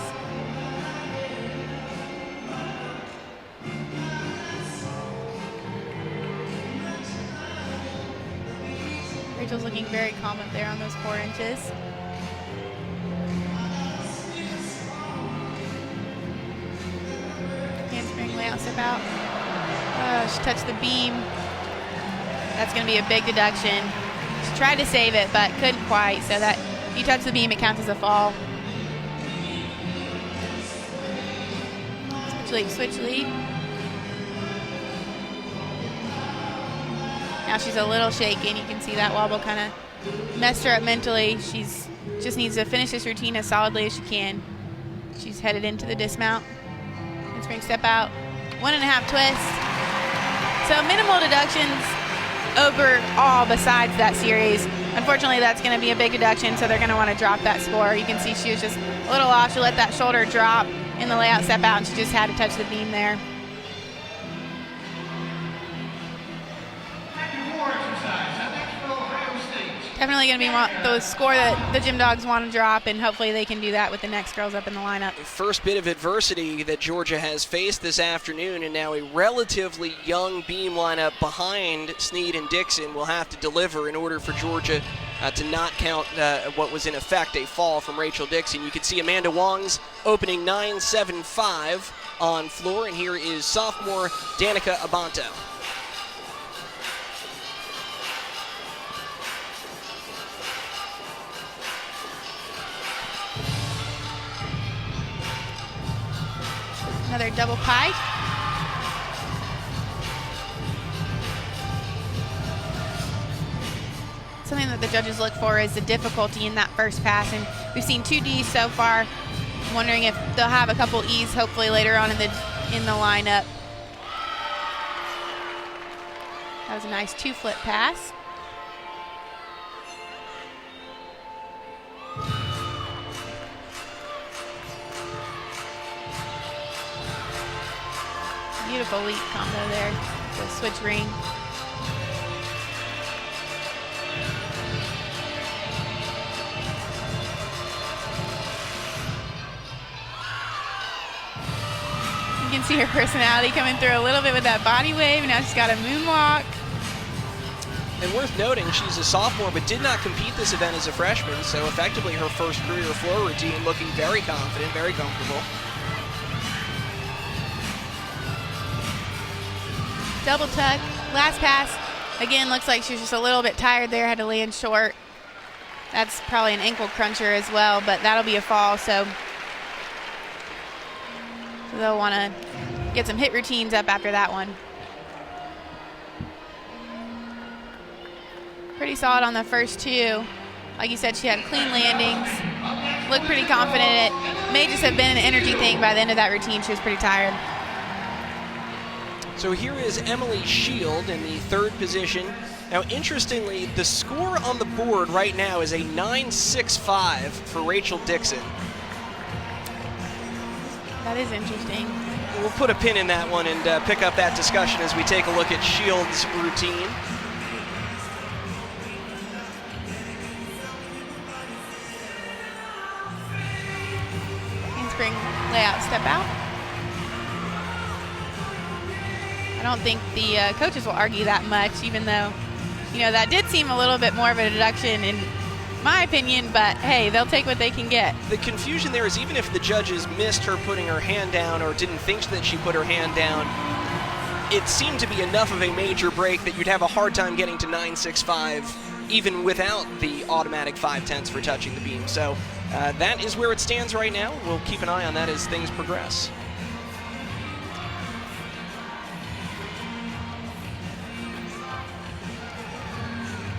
Rachel's looking very calm up there on those 4 inches. Handspring layout, step out. Oh, she touched the beam. That's going to be a big deduction. She tried to save it, but couldn't quite, so that if you touch the beam, it counts as a fall. Switch leap, switch leap. Now she's a little shaky, and you can see that wobble kind of messed her up mentally. She's just needs to finish this routine as solidly as she can. She's headed into the dismount. Handspring step out. 1.5 twist. So minimal deductions overall besides that series. Unfortunately, that's going to be a big deduction, so they're going to want to drop that score. You can see she was just a little off. She let that shoulder drop in the layout step out, and she just had to touch the beam there. Definitely going to be the score that the Gym Dogs want to drop, and hopefully they can do that with the next girls up in the lineup. First bit of adversity that Georgia has faced this afternoon, and now a relatively young beam lineup behind Snead and Dixon will have to deliver in order for Georgia to not count what was in effect a fall from Rachel Dixon. You can see Amanda Wong's opening 9.75 on floor, and here is sophomore Danica Abanto. Another double pike. Something that the judges look for is the difficulty in that first pass, and we've seen 2 Ds so far. I'm wondering if they'll have a couple Es hopefully later on in the lineup. That was a nice 2-flip pass. Beautiful leap combo there, the switch ring. You can see her personality coming through a little bit with that body wave. Now she's got a moonwalk. And worth noting, she's a sophomore but did not compete this event as a freshman, so effectively her first career floor routine, looking very confident, very comfortable. Double tuck, last pass. Again, looks like she was just a little bit tired there, had to land short. That's probably an ankle cruncher as well, but that'll be a fall, so they'll want to get some hit routines up after that one. Pretty solid on the first 2. Like you said, she had clean landings, looked pretty confident. It may just have been an energy thing. By the end of that routine, she was pretty tired. So here is Emily Shield in the 3rd position. Now, interestingly, the score on the board right now is a 9.65 for Rachel Dixon. That is interesting. We'll put a pin in that one and pick up that discussion as we take a look at Shield's routine. Handspring layout step out. I don't think the coaches will argue that much, even though, that did seem a little bit more of a deduction in my opinion, but hey, they'll take what they can get. The confusion there is even if the judges missed her putting her hand down or didn't think that she put her hand down, it seemed to be enough of a major break that you'd have a hard time getting to 9.65 even without the automatic 5/10 for touching the beam. So that is where it stands right now. We'll keep an eye on that as things progress.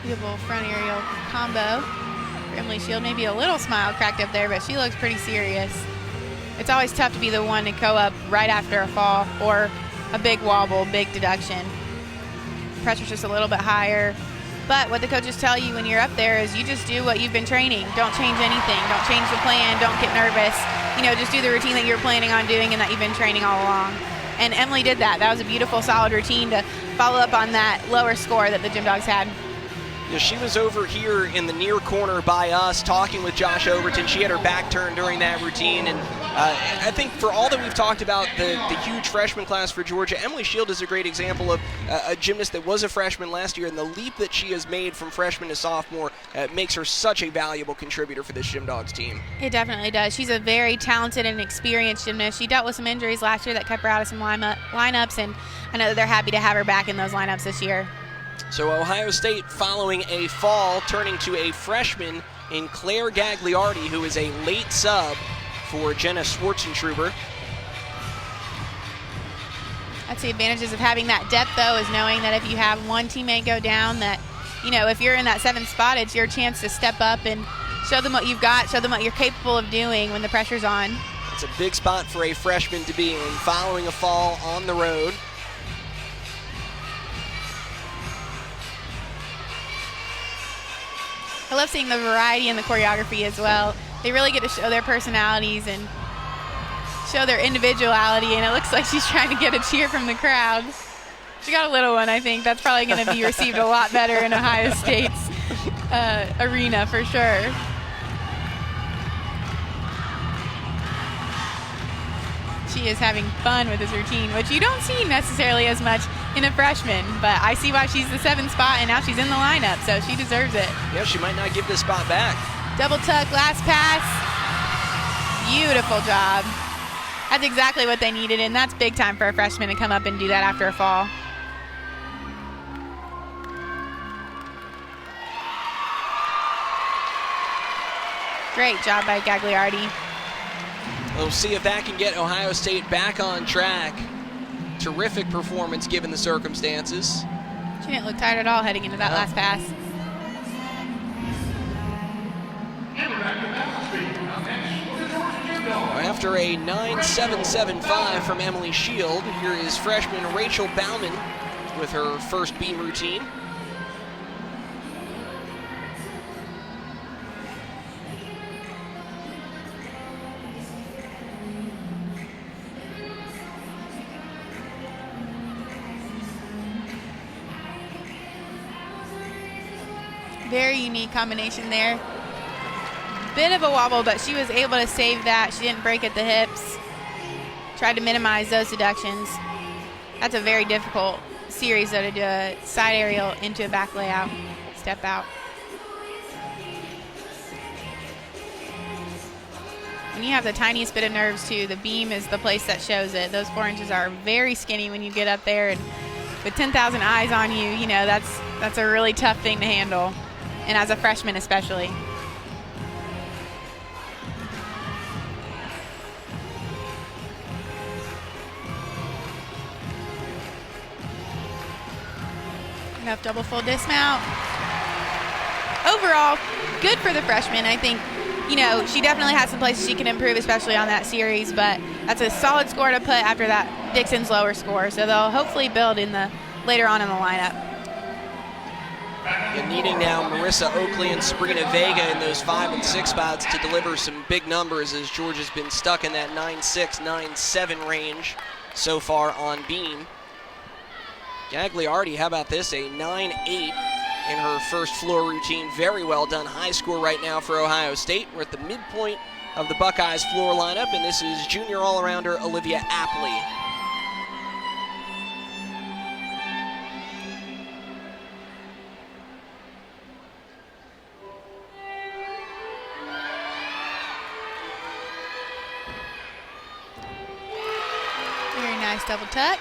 Beautiful front aerial combo for Emily Shield. Maybe a little smile cracked up there, but she looks pretty serious. It's always tough to be the one to go up right after a fall or a big wobble, big deduction. Pressure's just a little bit higher. But what the coaches tell you when you're up there is you just do what you've been training. Don't change anything. Don't change the plan. Don't get nervous. Just do the routine that you're planning on doing and that you've been training all along. And Emily did that. That was a beautiful, solid routine to follow up on that lower score that the Gym Dogs had. She was over here in the near corner by us talking with Josh Overton. She had her back turned during that routine, and I think for all that we've talked about the huge freshman class for Georgia, Emily Shield is a great example of a gymnast that was a freshman last year, and the leap that she has made from freshman to sophomore makes her such a valuable contributor for this Gym Dogs team. It definitely does. She's a very talented and experienced gymnast. She dealt with some injuries last year that kept her out of some lineups, and I know that they're happy to have her back in those lineups this year. So Ohio State following a fall, turning to a freshman in Claire Gagliardi, who is a late sub for Jenna Schwarzentruber. That's the advantages of having that depth, though, is knowing that if you have one teammate go down, that, if you're in that 7th spot, it's your chance to step up and show them what you've got, show them what you're capable of doing when the pressure's on. It's a big spot for a freshman to be in, following a fall on the road. I love seeing the variety in the choreography as well. They really get to show their personalities and show their individuality, and it looks like she's trying to get a cheer from the crowd. She got a little one, I think. That's probably going to be received a lot better in Ohio State's arena for sure. She is having fun with this routine, which you don't see necessarily as much in a freshman, but I see why she's the 7th spot, and now she's in the lineup, so she deserves it. Yeah, she might not give this spot back. Double tuck, last pass. Beautiful job. That's exactly what they needed, and that's big time for a freshman to come up and do that after a fall. Great job by Gagliardi. We'll see if that can get Ohio State back on track. Terrific performance given the circumstances. She didn't look tired at all heading into that last pass. After a 9.775 from Emily Shield, here is freshman Rachel Bauman with her first beam routine. Very unique combination there. Bit of a wobble, but she was able to save that. She didn't break at the hips. Tried to minimize those deductions. That's a very difficult series, though, to do a side aerial into a back layout, step out. When you have the tiniest bit of nerves, too, the beam is the place that shows it. Those 4 inches are very skinny when you get up there, and with 10,000 eyes on you, you know, that's a really tough thing to handle, and as a freshman especially. Enough double full dismount. Overall, good for the freshman. I think, you know, she definitely has some places she can improve, especially on that series, but that's a solid score to put after that Dixon's lower score. So they'll hopefully build in the later on in the lineup. And needing now Marissa Oakley and Sabrina Vega in those 5 and 6 spots to deliver some big numbers, as Georgia's been stuck in that 9.6, 9.7 range so far on beam. Gagliardi, how about this? A 9.8 in her first floor routine. Very well done. High score right now for Ohio State. We're at the midpoint of the Buckeyes floor lineup, and this is junior all-arounder Olivia Apley. Very nice double tuck.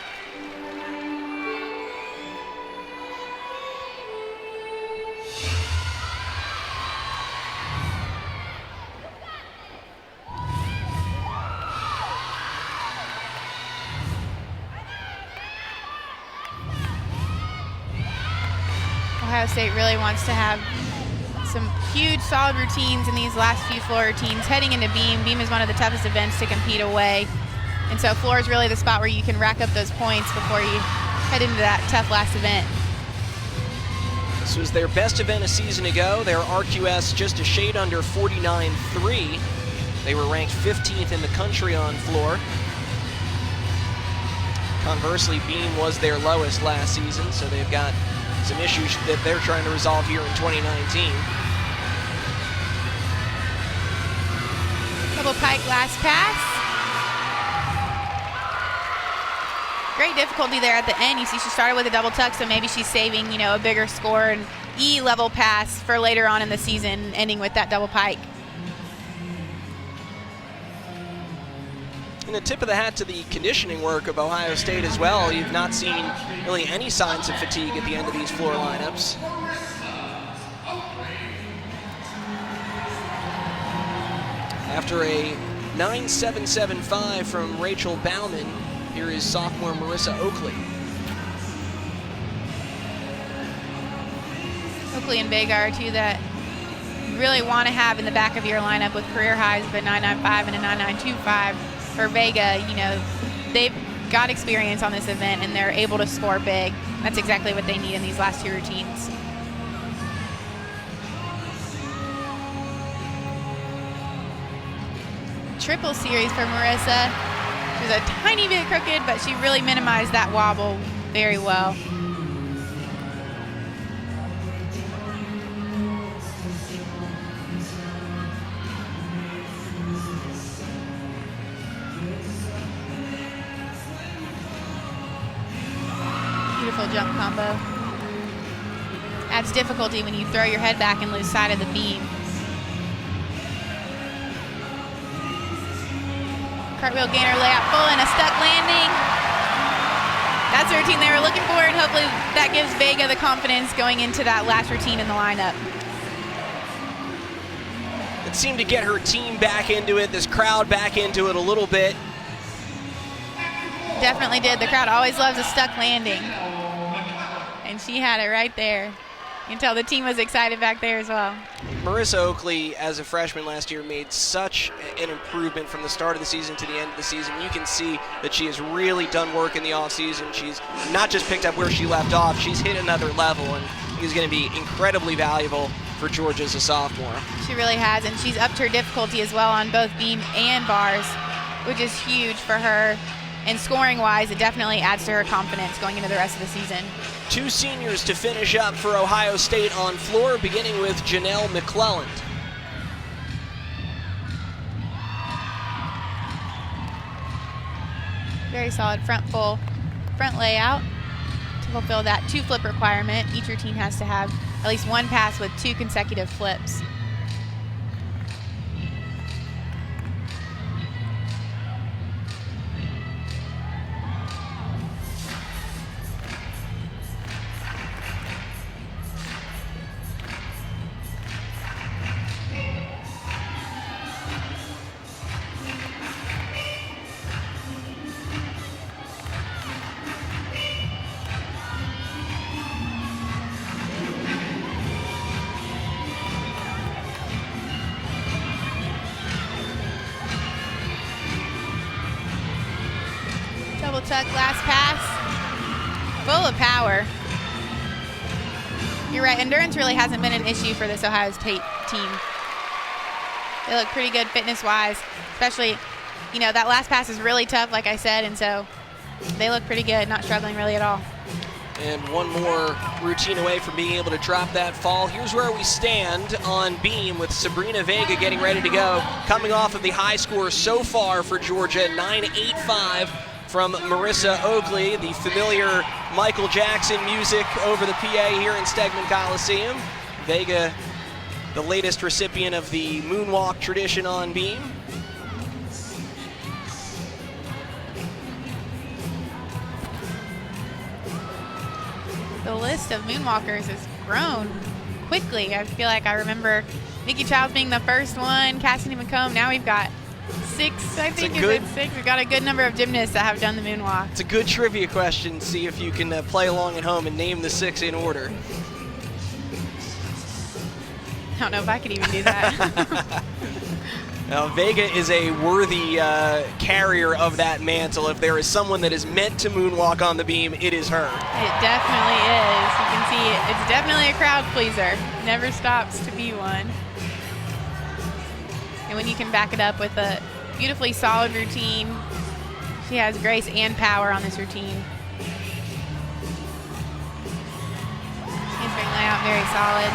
Ohio State really wants to have some huge, solid routines in these last few floor routines. Heading into beam, beam is one of the toughest events to compete away. And so floor is really the spot where you can rack up those points before you head into that tough last event. This was their best event a season ago. Their RQS just a shade under 49.3. They were ranked 15th in the country on floor. Conversely, beam was their lowest last season, so they've got some issues that they're trying to resolve here in 2019. Double pike last pass. Great difficulty there at the end. You see she started with a double tuck, so maybe she's saving, you know, a bigger score and E-level pass for later on in the season, ending with that double pike. And a tip of the hat to the conditioning work of Ohio State as well. You've not seen really any signs of fatigue at the end of these floor lineups. After a 9.775 from Rachel Bauman, here is sophomore Marissa Oakley. Oakley and Vega are two that you really want to have in the back of your lineup with career highs of a 9.95 and a 9.925. for Vega, you know, they've got experience on this event and they're able to score big. That's exactly what they need in these last 2 routines. Triple series for Marissa. She was a tiny bit crooked, but she really minimized that wobble very well. Beautiful jump combo. Adds difficulty when you throw your head back and lose sight of the beam. Cartwheel gainer layout full and a stuck landing. That's the routine they were looking for, and hopefully that gives Vega the confidence going into that last routine in the lineup. It seemed to get her team back into it, this crowd back into it a little bit. Definitely did. The crowd always loves a stuck landing. And she had it right there. You can tell the team was excited back there as well. Marissa Oakley, as a freshman last year, made such an improvement from the start of the season to the end of the season. You can see that she has really done work in the offseason. She's not just picked up where she left off, she's hit another level, and is going to be incredibly valuable for Georgia as a sophomore. She really has, and she's upped her difficulty as well on both beam and bars, which is huge for her. And scoring-wise, it definitely adds to her confidence going into the rest of the season. 2 seniors to finish up for Ohio State on floor, beginning with Janelle McClelland. Very solid front layout to fulfill that 2 flip requirement. Each routine has to have at least 1 pass with 2 consecutive flips. Double tuck, last pass, full of power. You're right, endurance really hasn't been an issue for this Ohio State team. They look pretty good fitness-wise, especially, you know, that last pass is really tough, like I said, and so they look pretty good, not struggling really at all. And one more routine away from being able to drop that fall. Here's where we stand on beam with Sabrina Vega getting ready to go. Coming off of the high score so far for Georgia, 9.85 from Marissa Oakley, the familiar Michael Jackson music over the PA here in Stegman Coliseum. Vega, the latest recipient of the moonwalk tradition on beam. The list of moonwalkers has grown quickly. I feel like I remember Nikki Childs being the first one, Cassidy McComb. Now we've got 6, I think. Is it 6? We've got a good number of gymnasts that have done the moonwalk. It's a good trivia question. See if you can play along at home and name the 6 in order. I don't know if I could even do that. Now, Vega is a worthy carrier of that mantle. If there is someone that is meant to moonwalk on the beam, it is her. It definitely is. You can see it. It's definitely a crowd pleaser. Never stops to be one. And when you can back it up with a beautifully solid routine, she has grace and power on this routine. Handspring layout, very solid.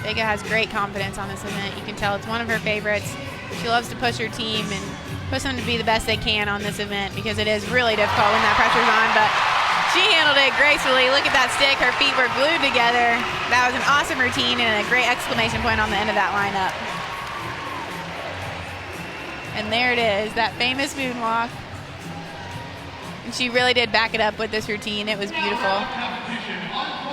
Vega has great confidence on this event. You can tell it's one of her favorites. She loves to push her team and push them to be the best they can on this event because it is really difficult when that pressure's on, but she handled it gracefully. Look at that stick. Her feet were glued together. That was an awesome routine and a great exclamation point on the end of that lineup. And there it is, that famous moonwalk. And she really did back it up with this routine. It was beautiful.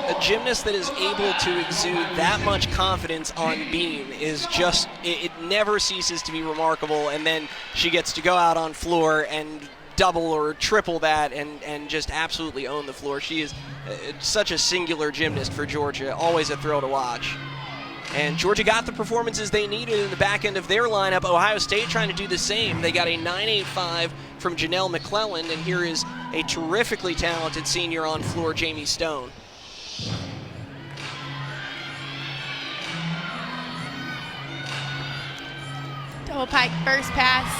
A gymnast that is able to exude that much confidence on beam is just, it never ceases to be remarkable. And then she gets to go out on floor and double or triple that and just absolutely own the floor. She is such a singular gymnast for Georgia. Always a thrill to watch. And Georgia got the performances they needed in the back end of their lineup. Ohio State trying to do the same. They got a 9.85 from Janelle McClellan, and here is a terrifically talented senior on floor, Jamie Stone. Double pike first pass.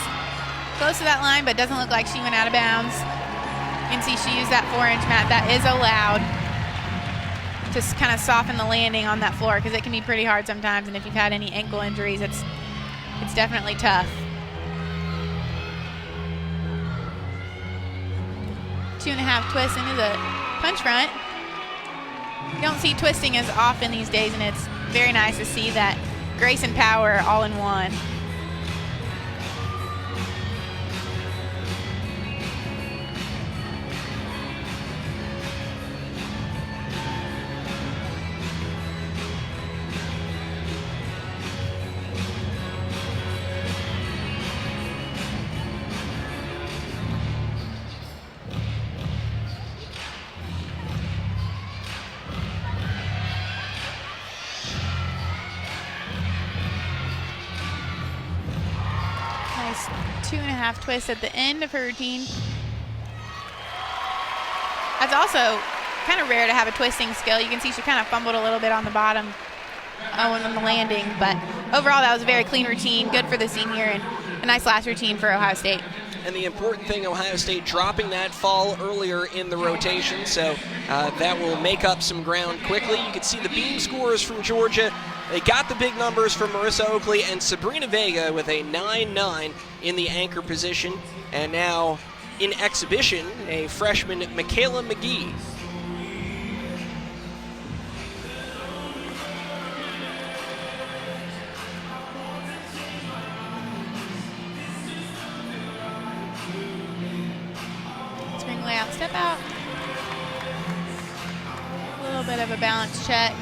Close to that line, but doesn't look like she went out of bounds. You can see she used that 4-inch mat. That is allowed to kind of soften the landing on that floor because it can be pretty hard sometimes, and if you've had any ankle injuries, it's definitely tough. 2.5 twists into the punch front. You don't see twisting as often these days, and it's very nice to see that grace and power all in one. Nice 2.5 twists at the end of her routine. That's also kind of rare to have a twisting skill. You can see she kind of fumbled a little bit on the bottom on the landing, but overall that was a very clean routine, good for the senior, and a nice last routine for Ohio State. And the important thing, Ohio State dropping that fall earlier in the rotation, so that will make up some ground quickly. You can see the beam scores from Georgia. They got the big numbers from Marissa Oakley and Sabrina Vega with a 9-9 in the anchor position. And now in exhibition, a freshman, Michaela McGee. Spring layout, step out. A little bit of a balance check.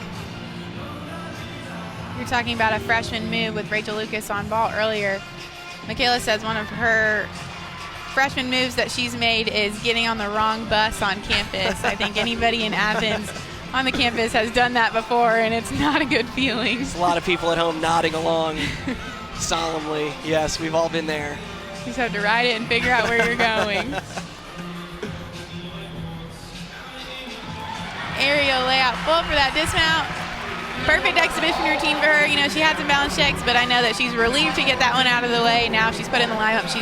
You're talking about a freshman move with Rachel Lucas on ball earlier. Michaela says one of her freshman moves that she's made is getting on the wrong bus on campus. I think anybody in Athens on the campus has done that before, and it's not a good feeling. There's a lot of people at home nodding along solemnly. Yes, we've all been there. You just have to ride it and figure out where you're going. Aerial layout full for that dismount. Perfect exhibition routine for her. You know, she had some balance checks, but I know that she's relieved to get that one out of the way. Now she's put in the lineup. She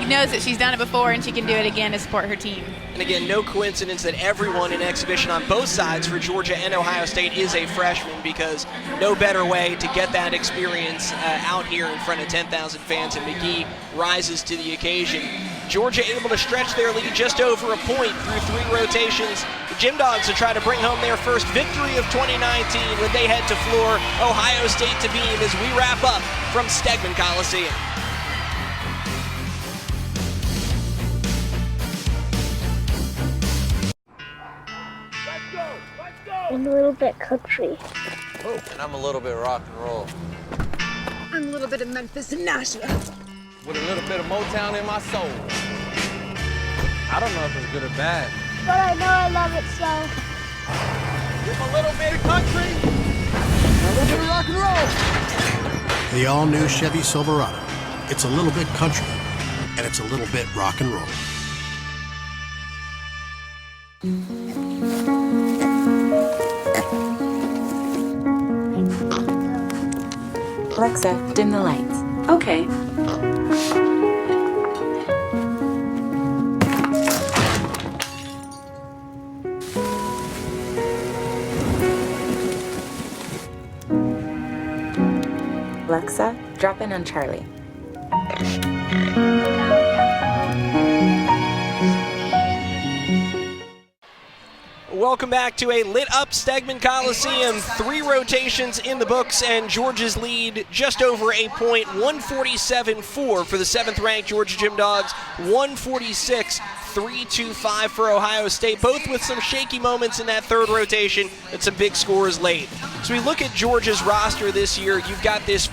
knows that she's done it before, and she can do it again to support her team. And again, no coincidence that everyone in exhibition on both sides for Georgia and Ohio State is a freshman, because no better way to get that experience out here in front of 10,000 fans, and McGee rises to the occasion. Georgia able to stretch their lead just over a point through 3 rotations. The Gym Dogs will try to bring home their first victory of 2019 when they head to floor Ohio State to beam as we wrap up from Stegman Coliseum. I'm a little bit country. Oh, and I'm a little bit rock and roll. I'm a little bit of Memphis and Nashville. With a little bit of Motown in my soul. I don't know if it's good or bad. But I know I love it so. With a little bit of country, a little bit of rock and roll. The all-new Chevy Silverado. It's a little bit country, and it's a little bit rock and roll. Alexa, dim the lights. Okay. Alexa, drop in on Charlie. Welcome back to a lit-up Stegman Coliseum. 3 rotations in the books, and Georgia's lead just over a point, 147-4 for the 7th-ranked Georgia Gym Dogs, 146-325 for Ohio State, both with some shaky moments in that 3rd rotation and some big scores late. So we look at Georgia's roster this year. You've got this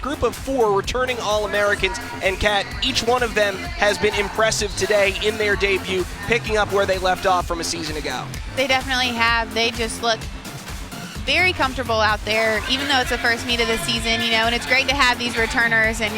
group of 4 returning All-Americans, and Kat, each one of them has been impressive today in their debut, picking up where they left off from a season ago. They definitely have. They just look very comfortable out there, even though it's the first meet of the season, you know, and it's great to have these returners. And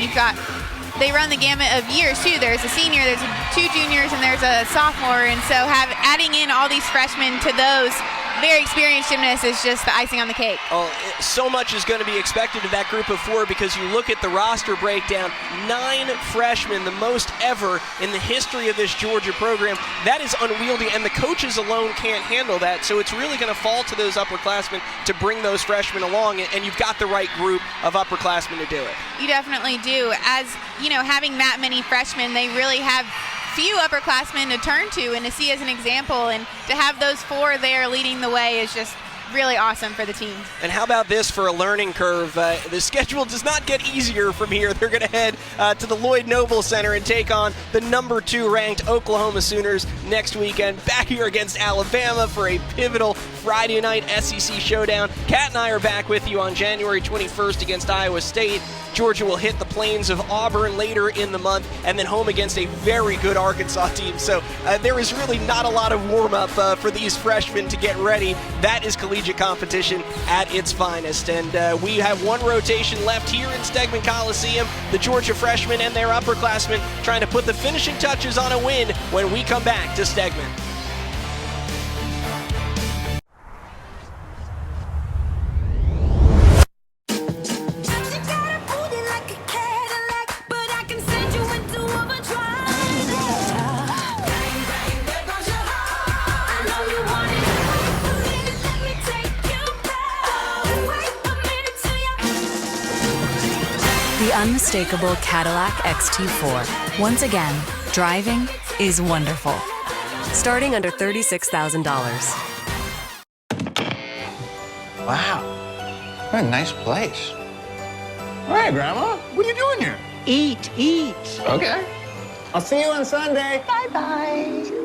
they run the gamut of years too. There's a senior, there's 2 juniors, and there's a sophomore. And so adding in all these freshmen to those very experienced gymnasts is just the icing on the cake. Oh, so much is going to be expected of that group of 4 because you look at the roster breakdown, 9 freshmen, the most ever in the history of this Georgia program. That is unwieldy, and the coaches alone can't handle that. So it's really going to fall to those upperclassmen to bring those freshmen along, and you've got the right group of upperclassmen to do it. You definitely do. As, you know, having that many freshmen, they really have few upperclassmen to turn to and to see as an example, and to have those 4 there leading the way is just really awesome for the team. And how about this for a learning curve? The schedule does not get easier from here. They're going to head to the Lloyd Noble Center and take on the number 2 ranked Oklahoma Sooners next weekend. Back here against Alabama for a pivotal Friday night SEC showdown. Kat and I are back with you on January 21st against Iowa State. Georgia will hit the plains of Auburn later in the month, and then home against a very good Arkansas team. So there is really not a lot of warm-up for these freshmen to get ready. That is collegiate competition at its finest. And we have 1 rotation left here in Stegeman Coliseum. The Georgia freshmen and their upperclassmen trying to put the finishing touches on a win when we come back to Stegeman. The unmistakable Cadillac XT4. Once again, driving is wonderful. Starting under $36,000. Wow, what a nice place. All right, Grandma, what are you doing here? Eat. Okay. I'll see you on Sunday. Bye-bye.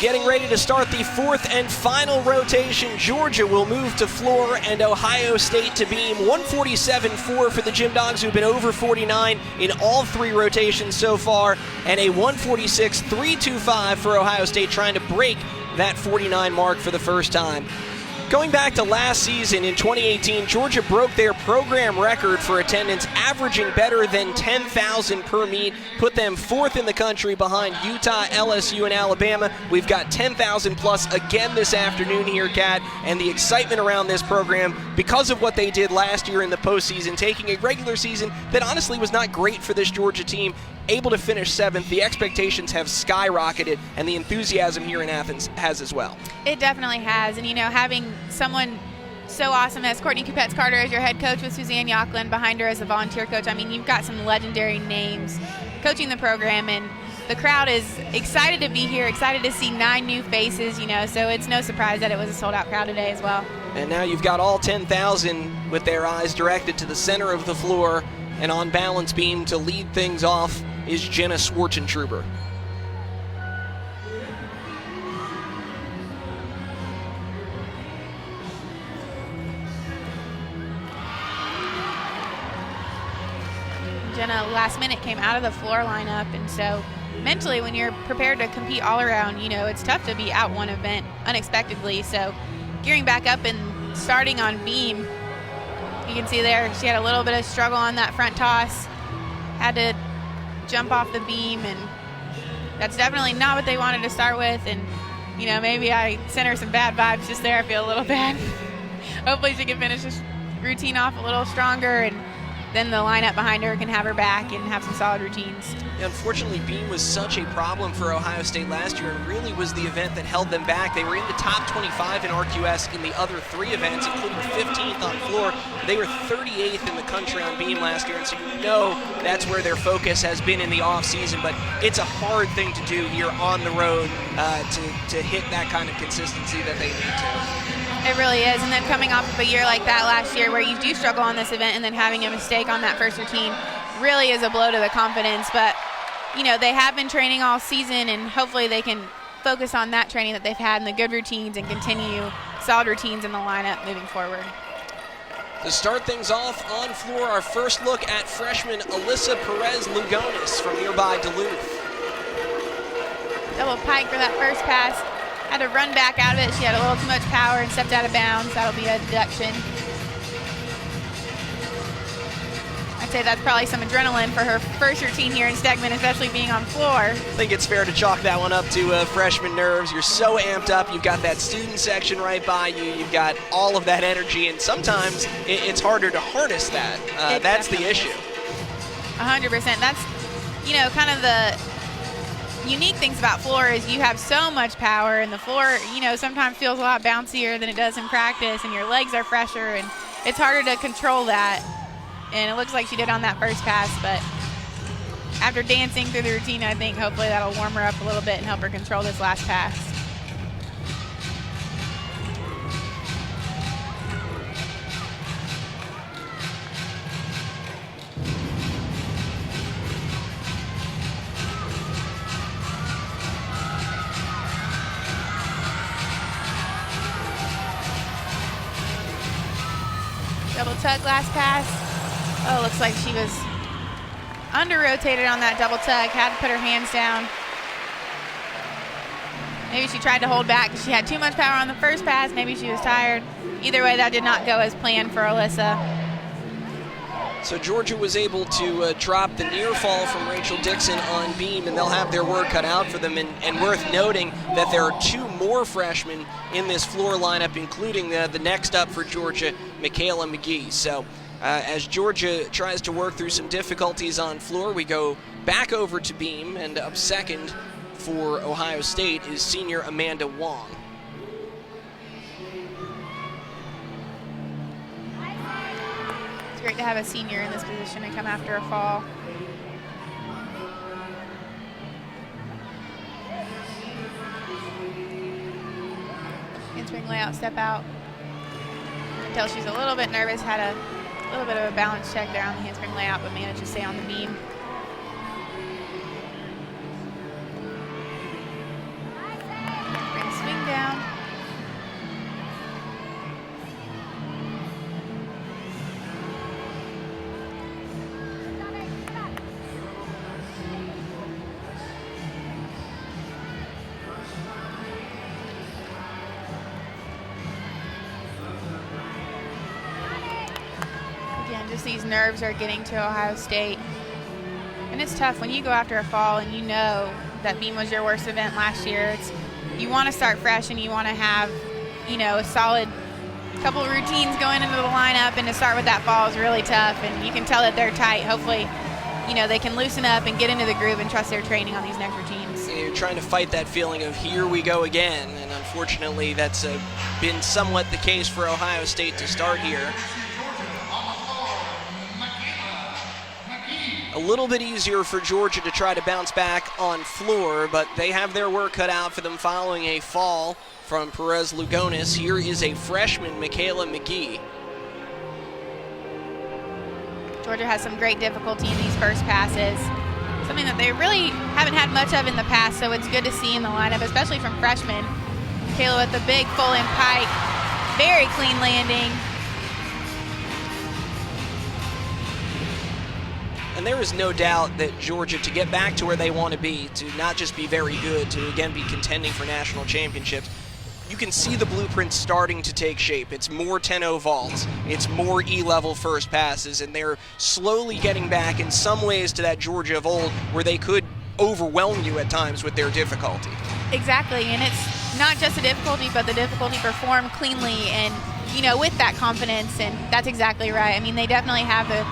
Getting ready to start the 4th and final rotation. Georgia will move to floor and Ohio State to beam. 147.4 for the Gym Dogs, who've been over 49 in all 3 rotations so far, and a 146.325 for Ohio State, trying to break that 49 mark for the first time. Going back to last season in 2018, Georgia broke their program record for attendance, averaging better than 10,000 per meet, put them 4th in the country behind Utah, LSU, and Alabama. We've got 10,000 plus again this afternoon here, Kat, and the excitement around this program because of what they did last year in the postseason, taking a regular season that honestly was not great for this Georgia team, able to finish 7th. The expectations have skyrocketed, and the enthusiasm here in Athens has as well. It definitely has, and you know, having someone so awesome as Courtney Kupets-Carter as your head coach with Suzanne Yocklin behind her as a volunteer coach, I mean, you've got some legendary names coaching the program, and the crowd is excited to be here, excited to see 9 new faces, you know, so it's no surprise that it was a sold-out crowd today as well. And now you've got all 10,000 with their eyes directed to the center of the floor, and on balance beam to lead things off is Jenna Schwartzentruber. Jenna last minute came out of the floor lineup, and so mentally when you're prepared to compete all around, you know, it's tough to be out one event unexpectedly. So gearing back up and starting on beam, you can see there she had a little bit of struggle on that front toss, had to jump off the beam, and that's definitely not what they wanted to start with. And you know, maybe I sent her some bad vibes just there. I feel a little bad. Hopefully she can finish this routine off a little stronger, and then the lineup behind her can have her back and have some solid routines. Unfortunately, beam was such a problem for Ohio State last year, and really was the event that held them back. They were in the top 25 in RQS in the other 3 events, including 15th on floor. They were 38th in the country on beam last year, and so you know that's where their focus has been in the offseason. But it's a hard thing to do here on the road to hit that kind of consistency that they need to. It really is, and then coming off of a year like that last year where you do struggle on this event, and then having a mistake on that first routine really is a blow to the confidence. But you know, they have been training all season, and hopefully they can focus on that training that they've had and the good routines and continue solid routines in the lineup moving forward. To start things off on floor, our first look at freshman Alyssa Perez-Lugones from nearby Duluth. Double pike for that first pass. Had to run back out of it. She had a little too much power and stepped out of bounds. That'll be a deduction. I'd say that's probably some adrenaline for her first routine here in Stegman, especially being on floor. I think it's fair to chalk that one up to freshman nerves. You're so amped up. You've got that student section right by you. You've got all of that energy, and sometimes it's harder to harness that. That's the issue. 100%. That's, kind of the unique things about floor is you have so much power, and the floor, sometimes feels a lot bouncier than it does in practice, and your legs are fresher, and it's harder to control that. And it looks like she did on that first pass, but after dancing through the routine, I think hopefully that'll warm her up a little bit and help her control this last pass. Double tug last pass. Oh, looks like she was under-rotated on that double tug, had to put her hands down. Maybe she tried to hold back because she had too much power on the first pass. Maybe she was tired. Either way, that did not go as planned for Alyssa. So Georgia was able to drop the near fall from Rachel Dixon on beam, and they'll have their work cut out for them. And worth noting that there are two more freshmen in this floor lineup, including the next up for Georgia, Michaela McGee. So as Georgia tries to work through some difficulties on floor, we go back over to beam, and up second for Ohio State is senior Amanda Wong. It's great to have a senior in this position and come after a fall. Handspring layout, step out. You can tell she's a little bit nervous, had a little bit of a balance check there on the handspring layout, but managed to stay on the beam. Bring swing down. Just these nerves are getting to Ohio State. And it's tough when you go after a fall and you know that beam was your worst event last year. You want to start fresh and you want to have, a solid couple of routines going into the lineup, and to start with that fall is really tough, and you can tell that they're tight. Hopefully, they can loosen up and get into the groove and trust their training on these next routines. You're trying to fight that feeling of here we go again, and unfortunately that's been somewhat the case for Ohio State to start here. A little bit easier for Georgia to try to bounce back on floor, but they have their work cut out for them following a fall from Perez-Lugones. Here is a freshman, Michaela McGee. Georgia has some great difficulty in these first passes, something that they really haven't had much of in the past, so it's good to see in the lineup, especially from freshmen. Michaela with the big full-in pike, very clean landing. And there is no doubt that Georgia, to get back to where they want to be, to not just be very good, to again be contending for national championships, you can see the blueprint starting to take shape. It's more 10-0 vaults, it's more E-level first passes, and they're slowly getting back in some ways to that Georgia of old where they could overwhelm you at times with their difficulty. Exactly, and it's not just the difficulty, but the difficulty performed cleanly and, with that confidence, and that's exactly right. I mean, they definitely have the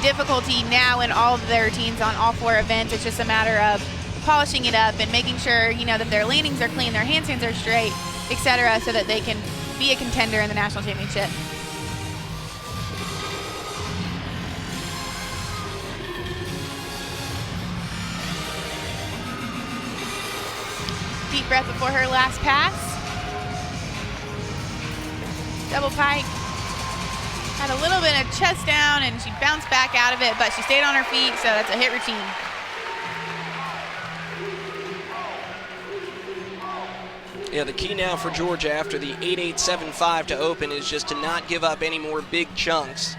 difficulty now in all of their routines on all four events. It's just a matter of polishing it up and making sure, that their landings are clean, their handstands are straight, etc., so that they can be a contender in the national championship. Deep breath before her last pass. Double pike. Had a little bit of chest down and she bounced back out of it, but she stayed on her feet, so that's a hit routine. Yeah, the key now for Georgia after the 8.875 to open is just to not give up any more big chunks.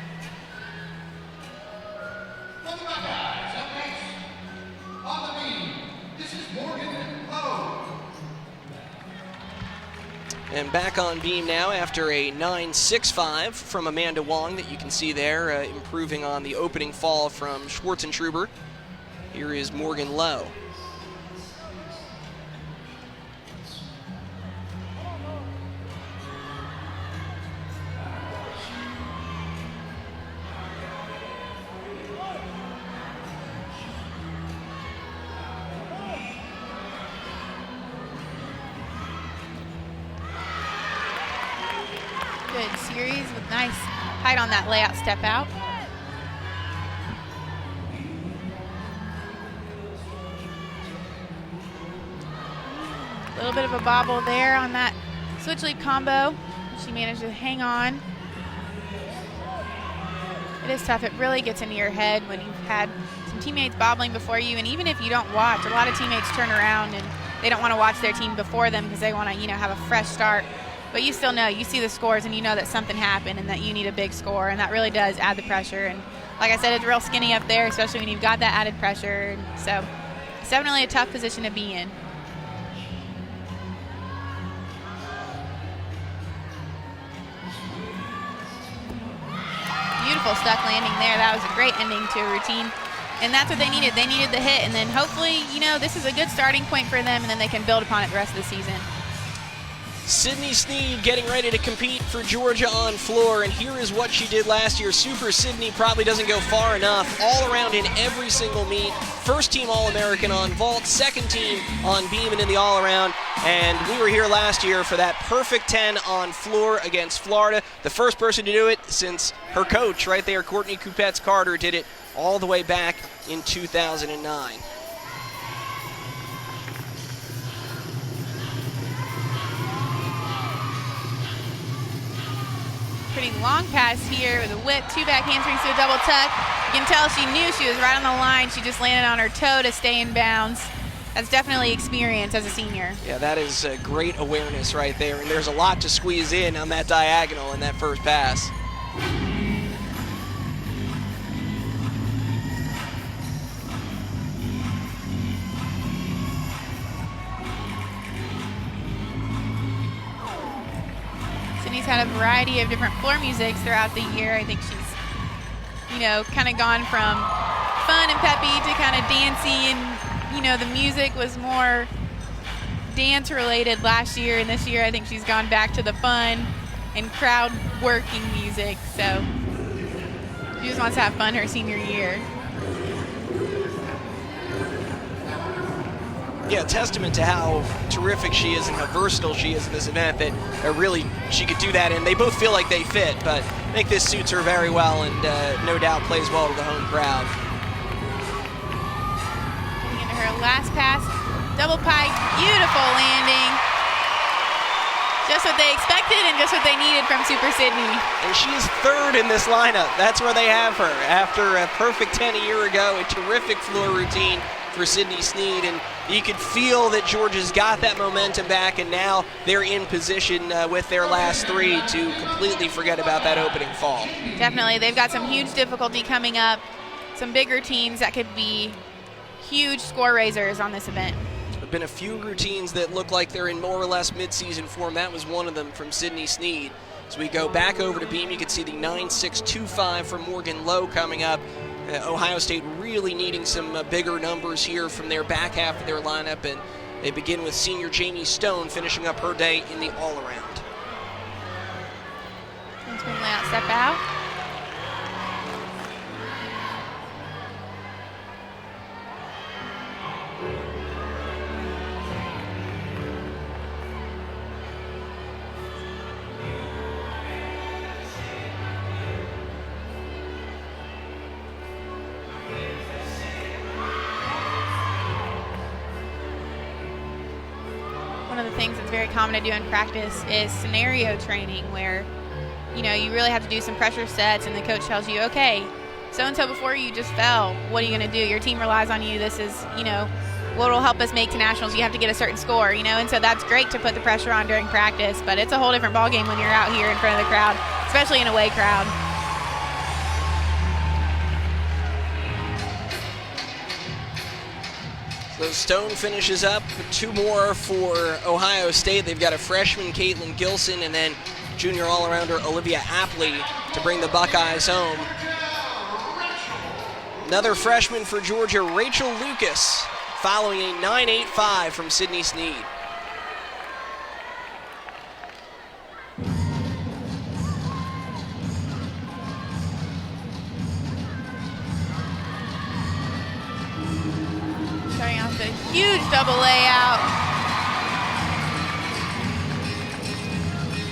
And back on beam now after a 9.65 from Amanda Wong that you can see there, improving on the opening fall from Schwartzentruber. Here is Morgan Lowe. Good series with nice height on that layout step out. A little bit of a bobble there on that switch leap combo. She managed to hang on. It is tough. It really gets into your head when you've had some teammates bobbling before you, and even if you don't watch, a lot of teammates turn around and they don't want to watch their team before them because they want to, have a fresh start. But you still know, you see the scores and you know that something happened and that you need a big score, and that really does add the pressure. And like I said, it's real skinny up there, especially when you've got that added pressure. And so it's definitely a tough position to be in. Beautiful stuck landing there. That was a great ending to a routine. And that's what they needed. They needed the hit. And then hopefully, this is a good starting point for them, and then they can build upon it the rest of the season. Sydney Sneed getting ready to compete for Georgia on floor, and here is what she did last year. Super Sydney probably doesn't go far enough. All around in every single meet. First team All-American on vault, second team on beam and in the all-around. And we were here last year for that perfect 10 on floor against Florida. The first person to do it since her coach right there, Courtney Kupets-Carter, did it all the way back in 2009. Pretty long pass here with a whip, two back handsprings to a double tuck. You can tell she knew she was right on the line. She just landed on her toe to stay in bounds. That's definitely experience as a senior. Yeah, that is great awareness right there, and there's a lot to squeeze in on that diagonal in that first pass. Sydney's had a variety of different floor musics throughout the year. I think she's, kind of gone from fun and peppy to kind of dancey, and, the music was more dance related last year, and this year I think she's gone back to the fun and crowd working music. So she just wants to have fun her senior year. Yeah, testament to how terrific she is and how versatile she is in this event, that really she could do that, and they both feel like they fit, but I think this suits her very well, and no doubt plays well to the home crowd. Getting into her last pass, double pike, beautiful landing. Just what they expected and just what they needed from Super Sydney. And she is third in this lineup. That's where they have her. After a perfect 10 a year ago, a terrific floor routine for Sydney Sneed, and you could feel that Georgia's got that momentum back, and now they're in position with their last three to completely forget about that opening fall. Definitely. They've got some huge difficulty coming up, some big routines that could be huge score raisers on this event. There have been a few routines that look like they're in more or less mid-season form. That was one of them from Sydney Sneed. As we go back over to beam, you can see the 9.625 from Morgan Lowe coming up. Ohio State really needing some bigger numbers here from their back half of their lineup, and they begin with senior Jamie Stone finishing up her day in the all-around. Spin layout step out. One of the things that's very common to do in practice is scenario training, where you really have to do some pressure sets, and the coach tells you, okay, so-and-so before you just fell, what are you going to do? Your team relies on you. This is, what will help us make to nationals, you have to get a certain score, and so that's great to put the pressure on during practice, but it's a whole different ballgame when you're out here in front of the crowd, especially an away crowd. So Stone finishes up. 2 more for Ohio State. They've got a freshman, Caitlin Gilson, and then junior all-arounder Olivia Apley to bring the Buckeyes home. Another freshman for Georgia, Rachel Lucas, following a 9.85 from Sydney Sneed. Starting off with a huge double layout.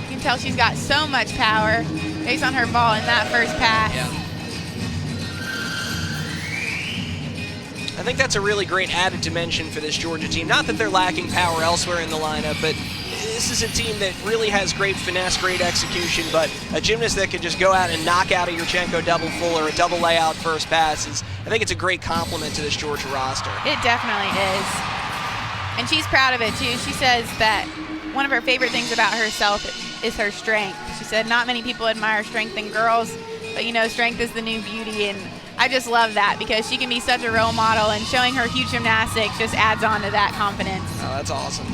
You can tell she's got so much power based on her ball in that first pass. Yeah. I think that's a really great added dimension for this Georgia team. Not that they're lacking power elsewhere in the lineup, but this is a team that really has great finesse, great execution, but a gymnast that can just go out and knock out a Yurchenko double full or a double layout first pass I think it's a great compliment to this Georgia roster. It definitely is. And she's proud of it too. She says that one of her favorite things about herself is her strength. She said not many people admire strength in girls, but strength is the new beauty, and I just love that because she can be such a role model, and showing her huge gymnastics just adds on to that confidence. Oh, that's awesome.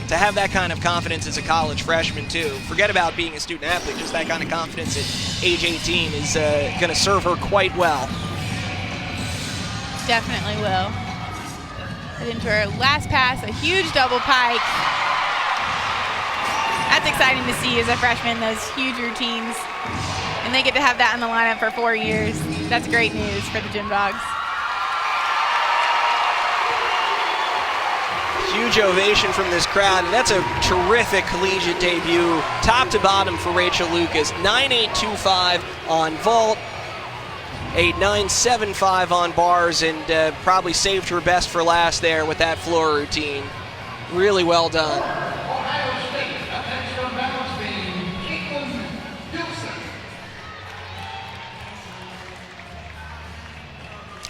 To have that kind of confidence as a college freshman, too. Forget about being a student athlete. Just that kind of confidence at age 18 is going to serve her quite well. Definitely will. Head into her last pass, a huge double pike. That's exciting to see as a freshman, those huge routines. And they get to have that in the lineup for 4 years. That's great news for the Gym Dogs. Huge ovation from this crowd, and that's a terrific collegiate debut, top to bottom for Rachel Lucas. 9.825 on vault, a 9.75 on bars, and probably saved her best for last there with that floor routine. Really well done.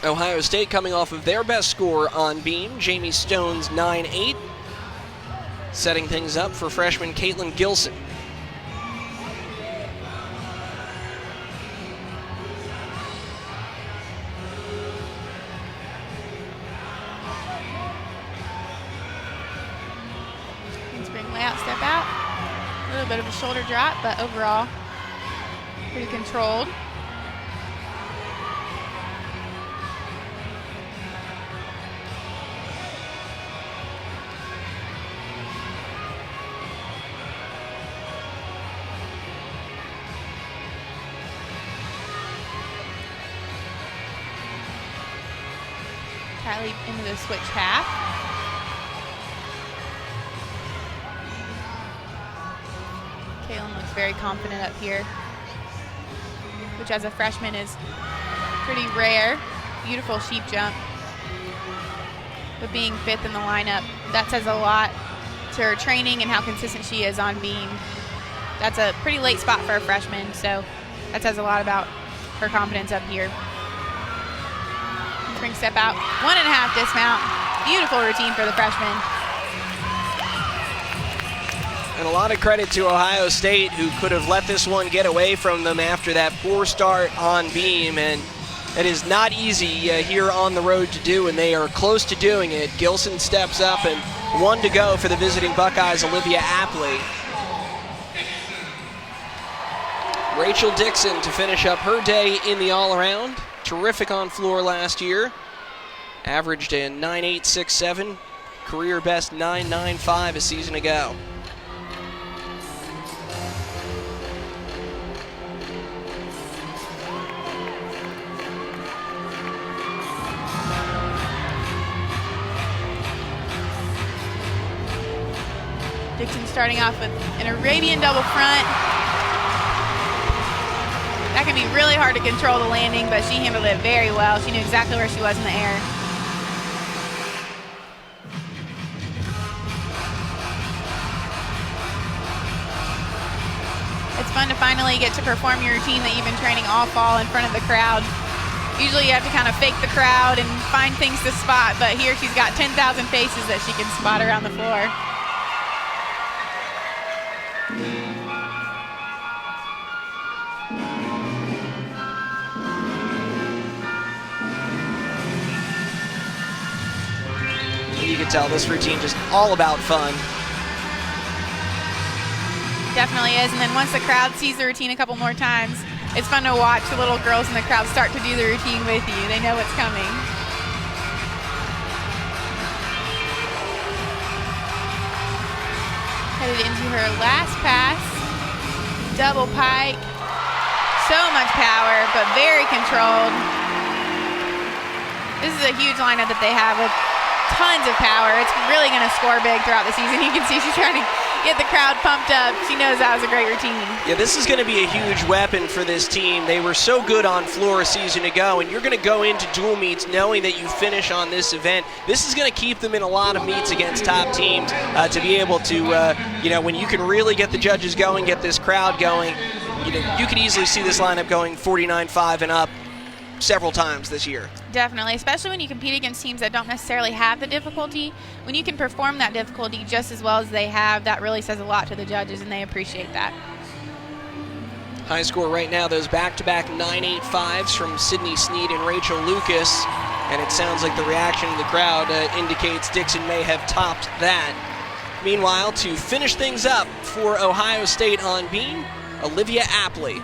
Ohio State coming off of their best score on beam, Jamie Stone's 9.8, setting things up for freshman Caitlin Gilson. Spring layout, step out. A little bit of a shoulder drop, but overall pretty controlled. Kylie into the switch half. Kaylin looks very confident up here, which as a freshman is pretty rare. Beautiful sheep jump. But being 5th in the lineup, that says a lot to her training and how consistent she is on beam. That's a pretty late spot for a freshman, so that says a lot about her confidence up here. Spring step out, 1.5 dismount. Beautiful routine for the freshman. And a lot of credit to Ohio State, who could have let this one get away from them after that poor start on beam, and it is not easy here on the road to do, and they are close to doing it. Gilson steps up, and 1 to go for the visiting Buckeyes, Olivia Apley. Rachel Dixon to finish up her day in the all-around. Terrific on floor last year. Averaged a 9.867, career best 9.95 a season ago. Dixon starting off with an Arabian double front. That can be really hard to control the landing, but she handled it very well. She knew exactly where she was in the air. It's fun to finally get to perform your routine that you've been training all fall in front of the crowd. Usually you have to kind of fake the crowd and find things to spot, but here she's got 10,000 faces that she can spot around the floor. You can tell this routine just all about fun. Definitely is, and then once the crowd sees the routine a couple more times, it's fun to watch the little girls in the crowd start to do the routine with you. They know what's coming. Headed into her last pass. Double pike. So much power, but very controlled. This is a huge lineup that they have with tons of power. It's really going to score big throughout the season. You can see she's trying to get the crowd pumped up. She knows that was a great routine. Yeah, this is going to be a huge weapon for this team. They were so good on floor a season ago, and you're going to go into dual meets knowing that you finish on this event. This is going to keep them in a lot of meets against top teams to be able to, when you can really get the judges going, get this crowd going, you could easily see this lineup going 49-5 and up several times this year. Definitely, especially when you compete against teams that don't necessarily have the difficulty. When you can perform that difficulty just as well as they have, that really says a lot to the judges, and they appreciate that. High score right now, those back-to-back 9.85s from Sydney Sneed and Rachel Lucas, and it sounds like the reaction of the crowd indicates Dixon may have topped that. Meanwhile, to finish things up for Ohio State on beam, Olivia Apley.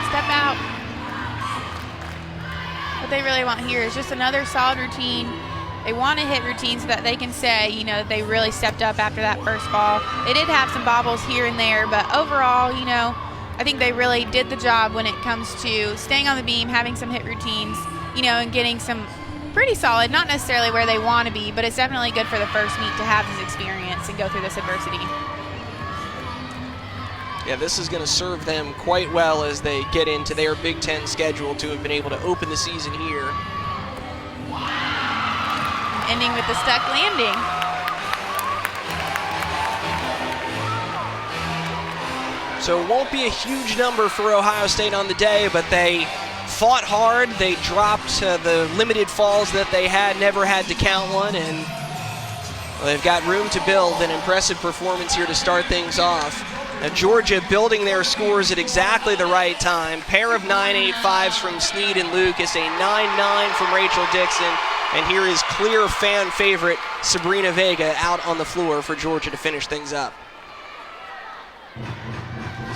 Step out. What they really want here is just another solid routine. They want to hit routines so that they can say, that they really stepped up after that first ball. They did have some bobbles here and there, but overall, I think they really did the job when it comes to staying on the beam, having some hit routines, and getting some pretty solid, not necessarily where they want to be, but it's definitely good for the first meet to have this experience and go through this adversity. Yeah, this is going to serve them quite well as they get into their Big Ten schedule to have been able to open the season here. Ending with the stuck landing. So it won't be a huge number for Ohio State on the day, but they fought hard. They dropped the limited falls that they had, never had to count one, and they've got room to build. An impressive performance here to start things off. Now Georgia building their scores at exactly the right time. Pair of 9.85s from Sneed and Lucas, a 9.9 from Rachel Dixon, and here is clear fan favorite Sabrina Vega out on the floor for Georgia to finish things up.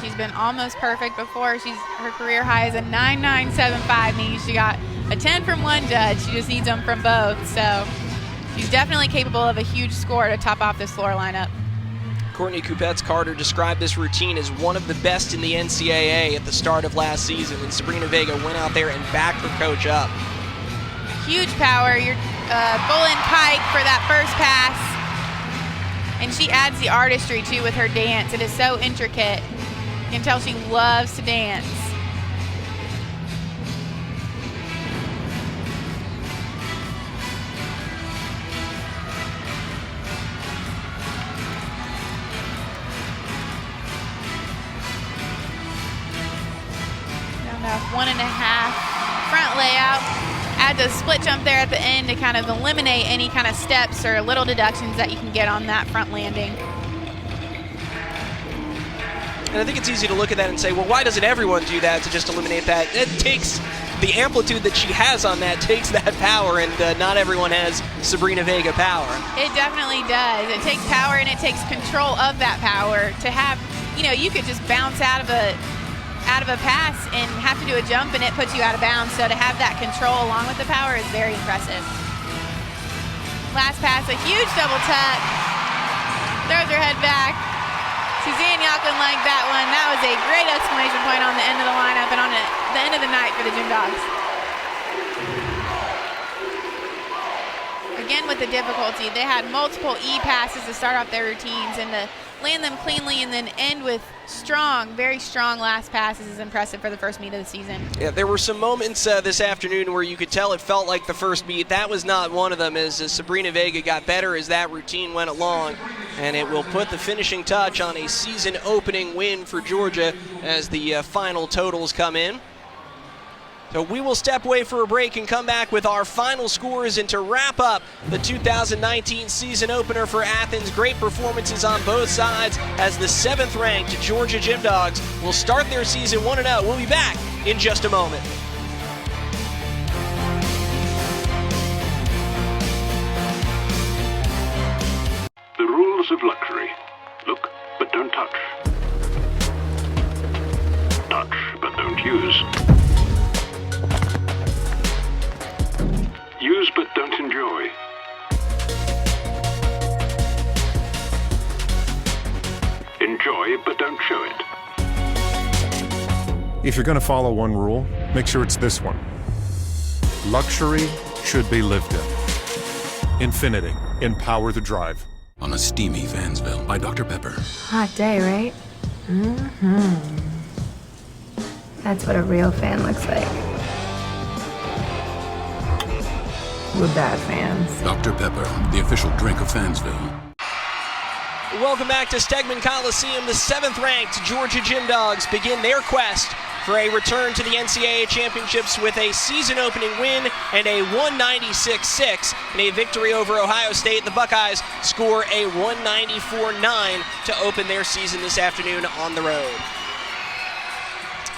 She's been almost perfect before. Her career high is a 9.975, meaning she got a 10 from one judge. She just needs them from both, so she's definitely capable of a huge score to top off this floor lineup. Courtney Kupets-Carter described this routine as one of the best in the NCAA at the start of last season, and Sabrina Vega went out there and backed her coach up. Huge power. Your full-in pike for that first pass, and she adds the artistry too with her dance. It is so intricate. You can tell she loves to dance. Down to 1.5 front layout. Add the split jump there at the end to kind of eliminate any kind of steps or little deductions that you can get on that front landing. And I think it's easy to look at that and say, well, why doesn't everyone do that to just eliminate that? It takes the amplitude that she has on that, takes that power, and not everyone has Sabrina Vega power. It definitely does. It takes power and it takes control of that power to have, you could just bounce out of a pass and have to do a jump and it puts you out of bounds. So to have that control along with the power is very impressive. Last pass, a huge double tuck. Throws her head back. Suzanne Yocklin liked that one. That was a great exclamation point on the end of the lineup and on the end of the night for the Gym Dogs. again with the difficulty. They had multiple E passes to start off their routines, and to land them cleanly and then end with strong, very strong last passes is impressive for the first meet of the season. Yeah, there were some moments this afternoon where you could tell it felt like the first meet. That was not one of them, as Sabrina Vega got better as that routine went along, and it will put the finishing touch on a season-opening win for Georgia as the final totals come in. So we will step away for a break and come back with our final scores and to wrap up the 2019 season opener for Athens. Great performances on both sides as the 7th-ranked Georgia Gym Dogs will start their season 1-0. We'll be back in just a moment. The rules of luxury. Look, but don't touch. Touch, but don't use. Use but don't enjoy. Enjoy but don't show it. If you're going to follow one rule, make sure it's this one. Luxury should be lived in. Infiniti, empower the drive. On a steamy Fansville by Dr. Pepper. Hot day, right? Mm-hmm. That's what a real fan looks like. With bad fans. Dr. Pepper, the official drink of Fansville. Welcome back to Stegman Coliseum. The 7th-ranked Georgia Gym Dogs begin their quest for a return to the NCAA championships with a season-opening win and a 196-6 in a victory over Ohio State. The Buckeyes score a 194-9 to open their season this afternoon on the road.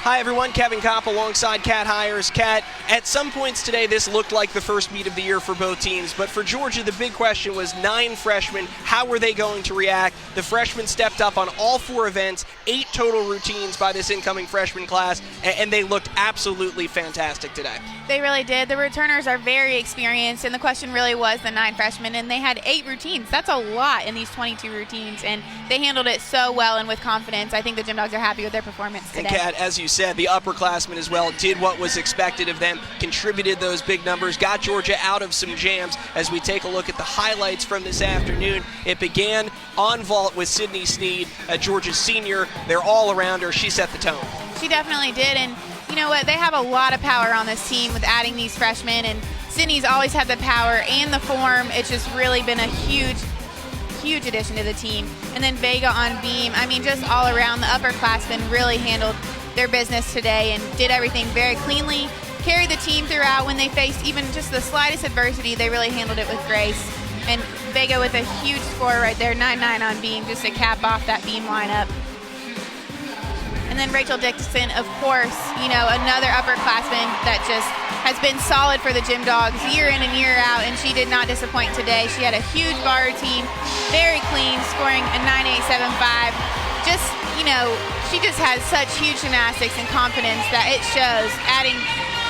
Hi everyone, Kevin Kopp alongside Kat Hires. Kat, at some points today this looked like the first meet of the year for both teams, but for Georgia the big question was 9 freshmen. How were they going to react? The freshmen stepped up on all 4 events, 8 total routines by this incoming freshman class, and they looked absolutely fantastic today. They really did. The returners are very experienced, and the question really was the 9 freshmen, and they had 8 routines. That's a lot in these 22 routines, and they handled it so well and with confidence. I think the Gym Dogs are happy with their performance today. And Kat, as you said, the upperclassmen as well did what was expected of them, contributed those big numbers, got Georgia out of some jams. As we take a look at the highlights from this afternoon, it began on vault with Sydney Sneed, a Georgia senior. They're all around her. She set the tone. She definitely did, and you know what? They have a lot of power on this team with adding these freshmen, and Sydney's always had the power and the form. It's just really been a huge addition to the team. And then Vega on beam. I mean, just all around, the upperclassmen really handled their business today and did everything very cleanly, carried the team throughout. When they faced even just the slightest adversity, they really handled it with grace. And Vega with a huge score right there, 9-9 on beam, just to cap off that beam lineup. And then Rachel Dixon, of course, you know, another upperclassman that just has been solid for the Gym Dogs year in and year out, and she did not disappoint today. She had a huge bar routine, very clean, scoring a 9.875. Just, you know, she just has such huge gymnastics and confidence that it shows, adding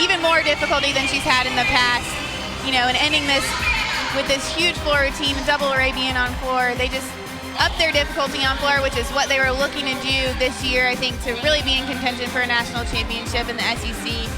even more difficulty than she's had in the past, you know, and ending this with this huge floor routine, double Arabian on floor. They just up their difficulty on floor, which is what they were looking to do this year, I think, to really be in contention for a national championship in the SEC.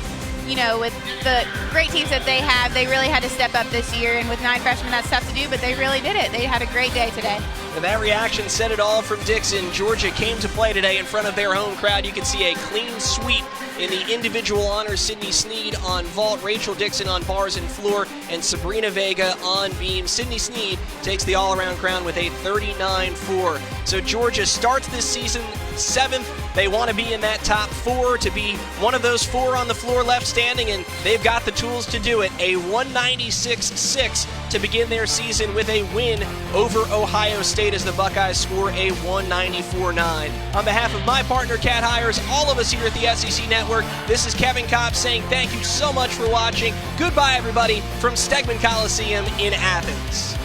You know, with the great teams that they have, they really had to step up this year, and with 9 freshmen, that's tough to do, but they really did it. They had a great day today. And that reaction said it all from Dixon. Georgia came to play today in front of their home crowd. You can see a clean sweep in the individual honors. Sydney Sneed on vault, Rachel Dixon on bars and floor, and Sabrina Vega on beam. Sydney Sneed takes the all-around crown with a 39-4. So Georgia starts this season 7th. They want to be in that top 4, to be one of those 4 on the floor left standing, and they've got the tools to do it. A 196-6 to begin their season with a win over Ohio State as the Buckeyes score a 194-9. On behalf of my partner, Kat Hires, all of us here at the SEC Network, this is Kevin Kopp saying thank you so much for watching. Goodbye, everybody, from Stegman Coliseum in Athens.